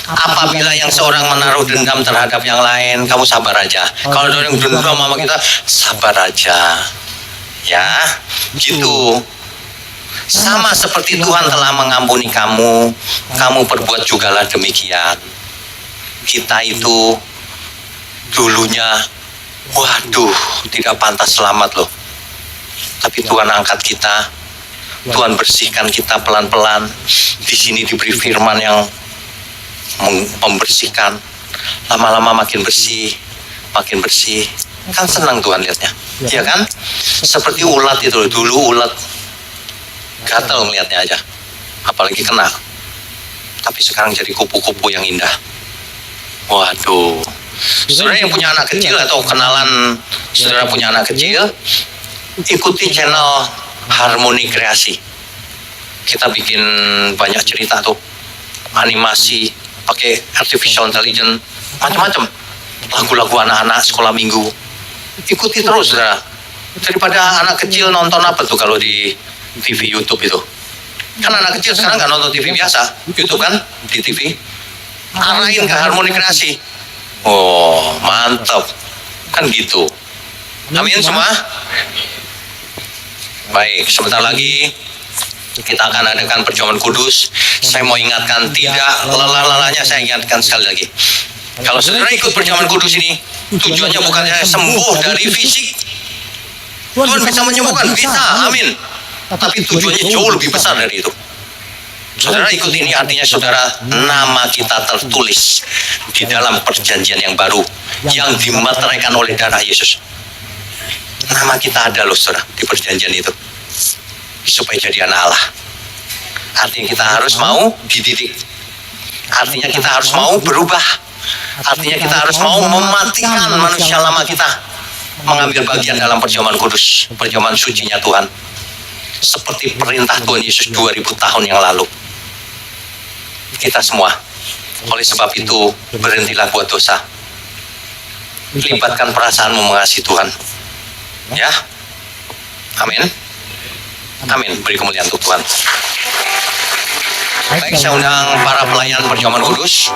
Apabila yang seorang menaruh dendam terhadap yang lain, kamu sabar aja. Kalau ada yang dendam sama kita, sabar aja. Ya, gitu. Sama seperti Tuhan telah mengampuni kamu, kamu perbuat jugalah demikian. Kita itu dulunya, waduh, tidak pantas selamat loh. Tapi Tuhan angkat kita, Tuhan bersihkan kita pelan-pelan. Di sini diberi firman yang membersihkan. Lama-lama makin bersih, makin bersih. Kan senang Tuhan lihatnya, ya kan? Seperti ulat itu, dulu ulat gatal melihatnya aja, apalagi kena. Tapi sekarang jadi kupu-kupu yang indah. Waduh, saudara yang punya anak kecil atau kenalan saudara punya anak kecil, ikuti channel Harmoni Kreasi. Kita bikin banyak cerita tuh, animasi, pakai artificial intelligence, macam-macam. Lagu-lagu anak-anak sekolah minggu. Ikuti terus, saudara. Daripada anak kecil nonton apa tuh kalau di TV YouTube itu? Kan anak kecil sekarang nggak nonton TV biasa, YouTube kan di TV. arahin ke harmoni kreasi. Oh, mantap. Kan gitu. Amin semua. Baik, sebentar lagi kita akan adakan perjamuan kudus. Saya mau ingatkan, tidak lelah-lelahnya saya ingatkan sekali lagi. Kalau saudara ikut perjamuan kudus ini, tujuannya bukan hanya sembuh dari fisik. Tuhan bisa menyembuhkan, bisa, amin. Tapi tujuannya jauh lebih besar dari itu. Saudara ikut ini artinya saudara, nama kita tertulis di dalam perjanjian yang baru yang dimateraikan oleh darah Yesus. Nama kita ada loh saudara di perjanjian itu, supaya jadi anak Allah. Artinya kita harus mau dididik. Artinya kita harus mau berubah. Artinya kita harus mau mematikan manusia lama kita, mengambil bagian dalam perjamuan kudus, perjamuan sucinya Tuhan, seperti perintah Tuhan Yesus 2000 tahun yang lalu. Kita semua, oleh sebab itu, berhentilah buat dosa. Libatkan perasaanmu mengasihi Tuhan. Ya, amin. Amin, beri kemuliaan untuk Tuhan. Baik, saya undang para pelayan perjamuan kudus.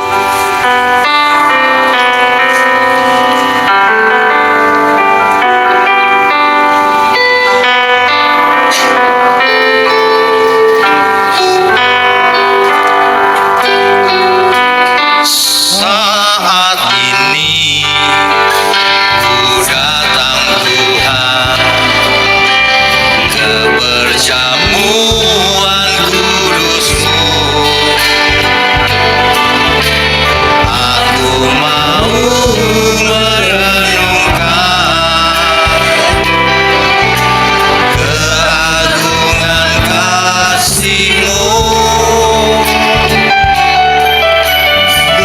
Saat ini ku datang Tuhan ke perjamuan kudus-Mu. Aku mau merenungkan keagungan kasih-Mu.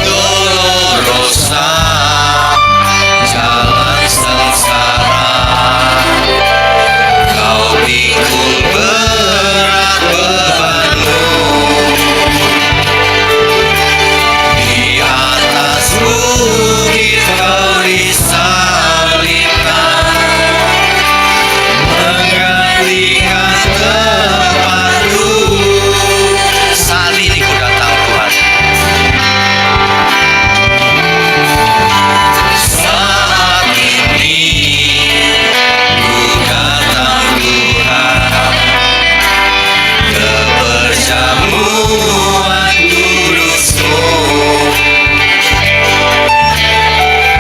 Dolorosa jalan sengsara, Kau pikul berat bebanmu. Di atas bukit Kau disalibkan, menggantikan tempatku. Saat ini ku datang Tuhan. Saat ini ku datang Tuhan ke perjamuan kudus-Mu.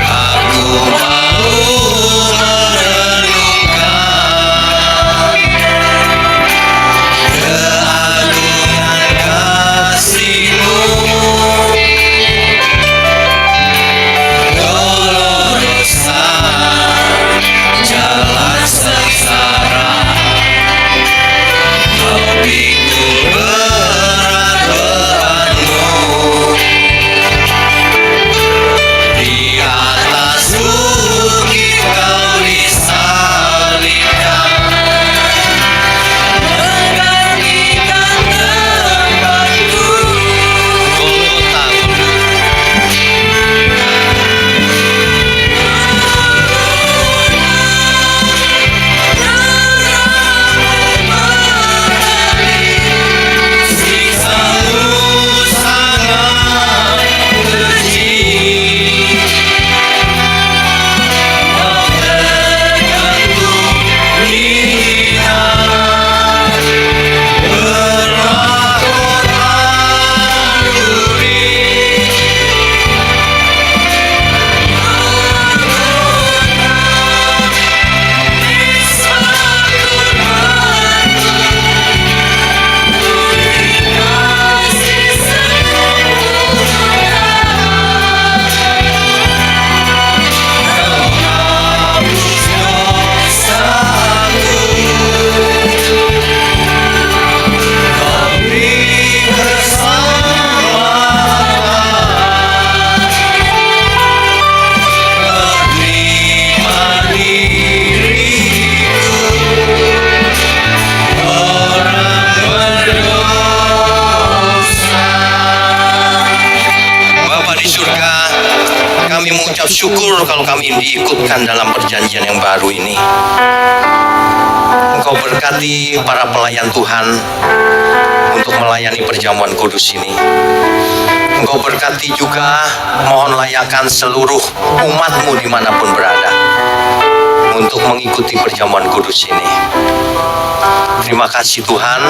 Aku mau merenungkan keagungan kasih-Mu. Dolorosa jalan sengsara, Kau pikul berat bebanmu. Di atas bukit Kau disalibkan, menggantikan tempatku. Golgota. Siksa-Mu sangat keji, Kau tergantung hina, bermahkota duri. Bapa di surga, kami mengucap syukur kalau kami diikutkan dalam perjanjian yang baru ini. Engkau berkati para pelayan Tuhan untuk melayani perjamuan kudus ini. Engkau berkati juga, mohon layakan seluruh umat-Mu dimanapun berada untuk mengikuti perjamuan kudus ini. Terima kasih Tuhan,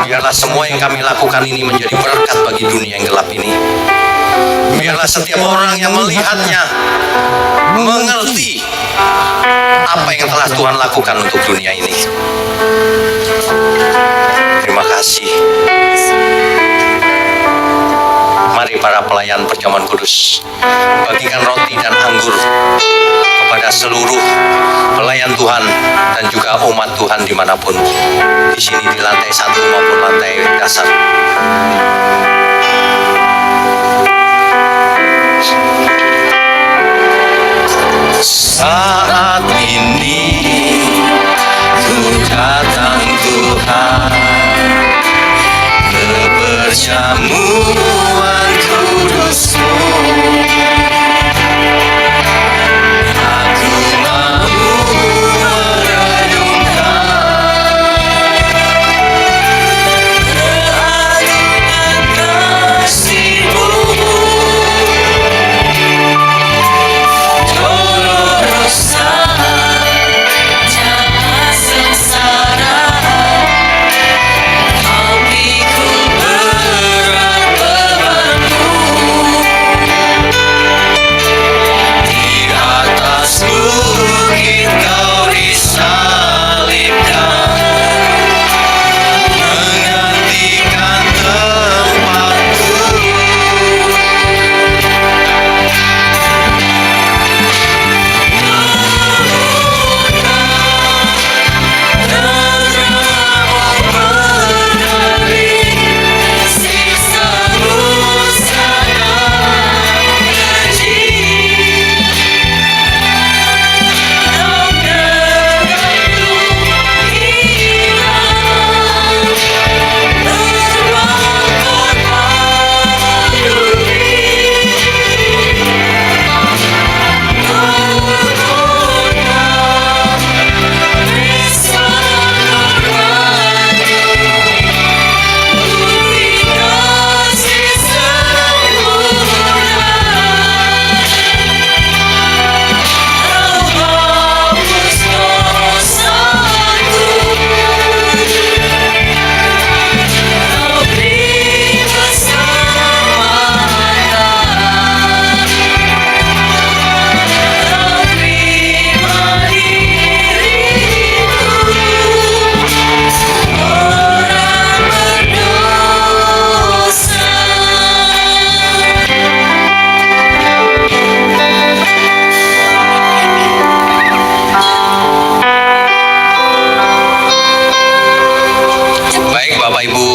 biarlah semua yang kami lakukan ini menjadi berkat bagi dunia yang gelap ini. Biarlah setiap orang yang melihatnya mengerti apa yang telah Tuhan lakukan untuk dunia ini. Terima kasih. Mari para pelayan perjamuan kudus, bagikan roti dan anggur kepada seluruh pelayan Tuhan dan juga umat Tuhan dimanapun, di sini di lantai 1 maupun lantai dasar. Saat ini ku datang Tuhan ke perjamuan kudus-Mu. Aku mau merenungkan kasih-Mu.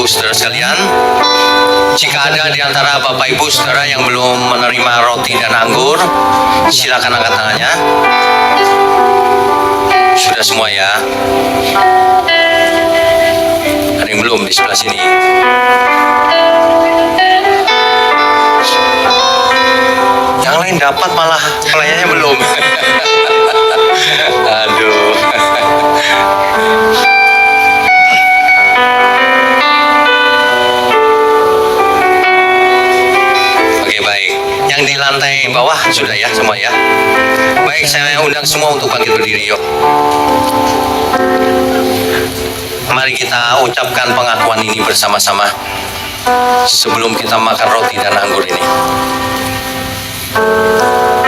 Saudara sekalian, jika ada di antara Bapak Ibu Saudara yang belum menerima roti dan anggur, silakan angkat tangannya. Sudah semua ya? Ada yang belum di sebelah sini? Yang lain dapat malah pelayannya belum. Aduh. Yang di lantai bawah sudah ya semua ya. Baik, saya undang semua untuk bangkit berdiri yuk. Mari kita ucapkan pengakuan ini bersama-sama sebelum kita makan roti dan anggur ini.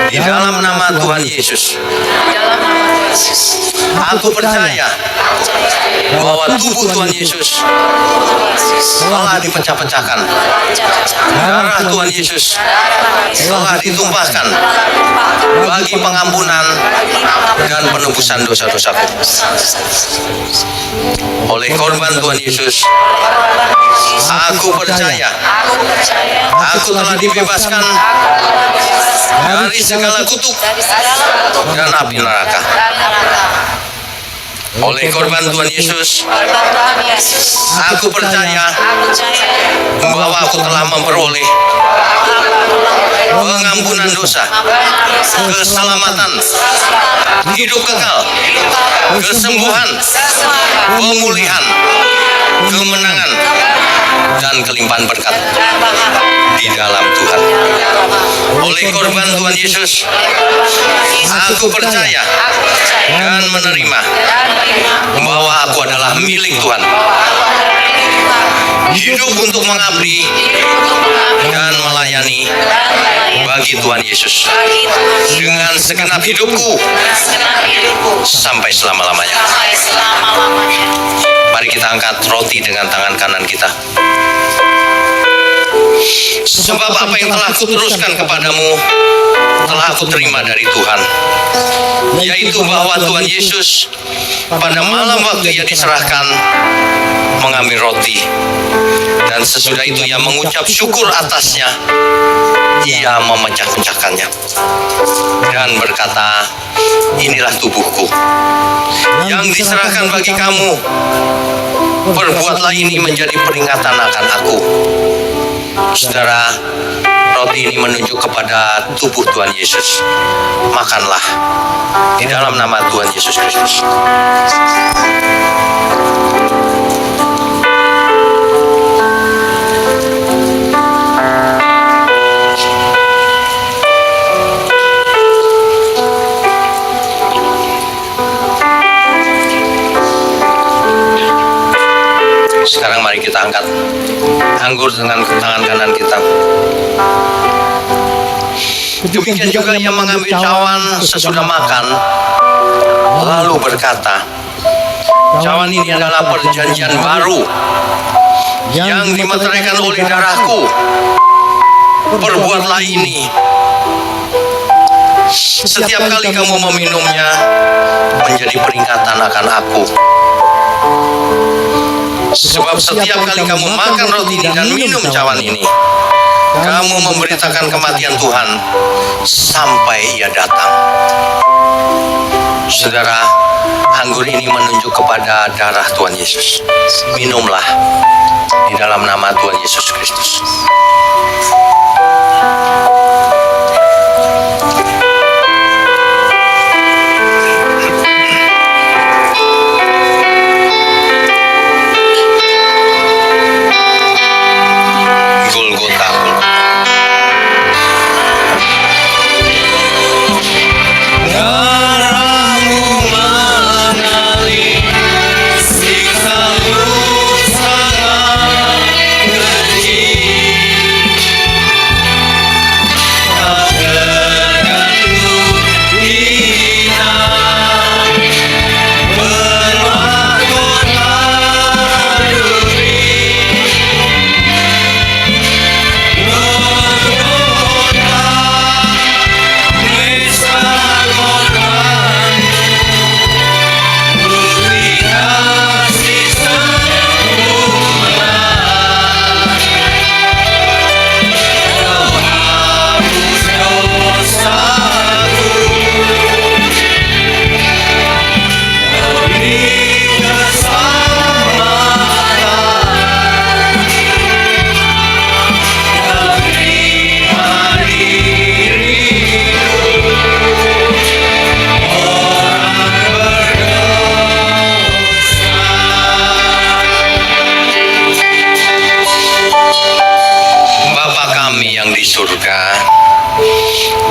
Di dalam nama Tuhan Yesus, aku percaya bahwa tubuh Tuhan Yesus telah dipecah-pecahkan. Darah Tuhan Yesus telah ditumpahkan bagi pengampunan dan penebusan dosa-dosaku. Oleh korban Tuhan Yesus, aku percaya aku telah dibebaskan dari segala kutuk dan api neraka. Oleh korban Tuhan Yesus, aku percaya bahwa aku telah memperoleh pengampunan dosa, keselamatan, hidup kekal, kesembuhan, pemulihan, kemenangan, dan kelimpahan berkat. di dalam Tuhan. Oleh korban Tuhan Yesus, aku percaya dan menerima bahwa aku adalah milik Tuhan. Hidup untuk mengabdi dan melayani bagi Tuhan Yesus dengan segenap hidupku sampai selama-lamanya. Mari kita angkat roti dengan tangan kanan kita. Sebab apa yang telah kuteruskan kepadamu telah aku terima dari Tuhan, yaitu bahwa Tuhan Yesus pada malam waktu Ia diserahkan mengambil roti, dan sesudah itu Ia mengucap syukur atasnya, Ia memecah-mecahkannya dan berkata, inilah tubuhku yang diserahkan bagi kamu, perbuatlah ini menjadi peringatan akan aku. Saudara, roti ini menunjuk kepada tubuh Tuhan Yesus. Makanlah di dalam nama Tuhan Yesus Kristus. Sekarang mari kita angkat anggur dengan tangan kanan kita. Demikian juga Ia mengambil cawan sesudah makan, lalu berkata, cawan ini adalah perjanjian baru yang dimeteraikan oleh darahku. Perbuatlah ini setiap kali kamu meminumnya menjadi peringatan akan aku. Sebab setiap kali kamu makan roti ini dan minum cawan ini, kamu memberitakan kematian Tuhan sampai Ia datang. Saudara, anggur ini menunjuk kepada darah Tuhan Yesus. Minumlah di dalam nama Tuhan Yesus Kristus.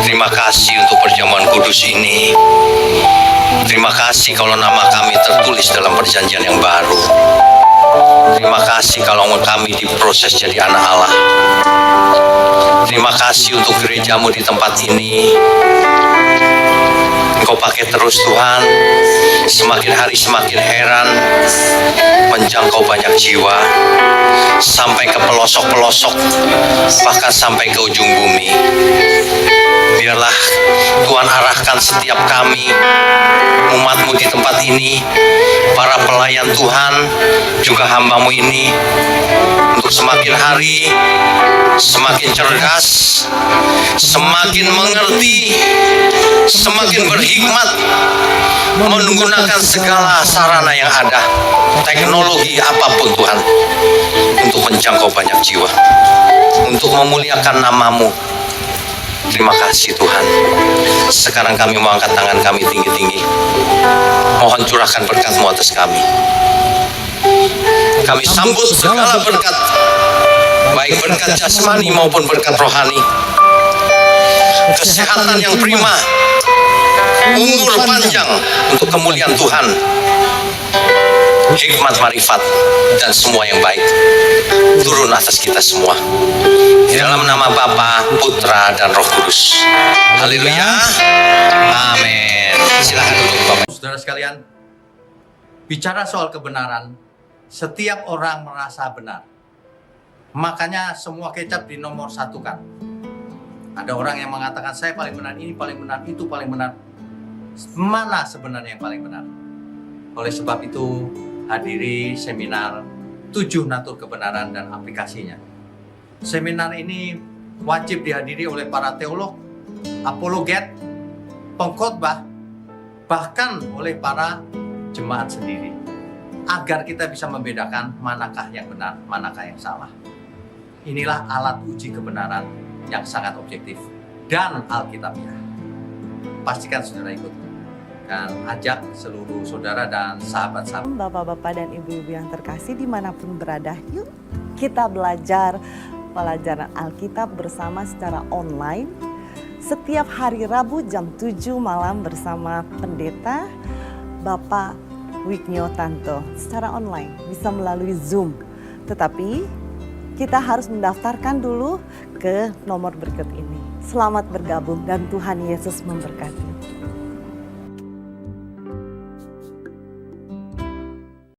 Terima kasih untuk perjamuan kudus ini. Terima kasih kalau nama kami tertulis dalam perjanjian yang baru. Terima kasih kalau kami diproses jadi anak Allah. Terima kasih untuk gerejamu di tempat ini. Engkau pakai terus Tuhan. Semakin hari semakin heran, menjangkau banyak jiwa sampai ke pelosok-pelosok, bahkan sampai ke ujung bumi. Biarlah Tuhan arahkan setiap kami, umat-Mu di tempat ini, para pelayan Tuhan, juga hamba-Mu ini, untuk semakin hari semakin cerdas, semakin mengerti, semakin berhikmat, menggunakan segala sarana yang ada, teknologi apapun Tuhan, untuk menjangkau banyak jiwa, untuk memuliakan nama-Mu. Terima kasih Tuhan. Sekarang kami mau angkat tangan kami tinggi-tinggi. Mohon curahkan berkat-Mu atas kami. Kami sambut segala berkat baik berkat jasmani maupun berkat rohani, kesehatan yang prima, umur panjang untuk kemuliaan Tuhan, hikmat marifat, dan semua yang baik turun atas kita semua. Di dalam nama Bapa, Putra, dan Roh Kudus. Haleluya. Amin. Silakan duduk Bapak. Saudara sekalian, bicara soal kebenaran, setiap orang merasa benar. Makanya semua kecap dinomor satukan. Ada orang yang mengatakan saya paling benar, ini paling benar, itu paling benar. Mana sebenarnya yang paling benar? Oleh sebab itu, hadiri seminar 7 natur kebenaran dan aplikasinya. Seminar ini wajib dihadiri oleh para teolog, apologet, pengkhotbah, bahkan oleh para jemaat sendiri, agar kita bisa membedakan manakah yang benar, manakah yang salah. Inilah alat uji kebenaran yang sangat objektif dan alkitabiah. Pastikan saudara ikut dan ajak seluruh saudara dan sahabat-sahabat. Bapak-bapak dan ibu-ibu yang terkasih dimanapun berada, yuk kita belajar pelajaran Alkitab bersama secara online setiap hari Rabu jam 7 malam bersama Pendeta Bapak Wignio Tanto secara online, bisa melalui Zoom. Tetapi kita harus mendaftarkan dulu ke nomor berikut ini. Selamat bergabung dan Tuhan Yesus memberkati.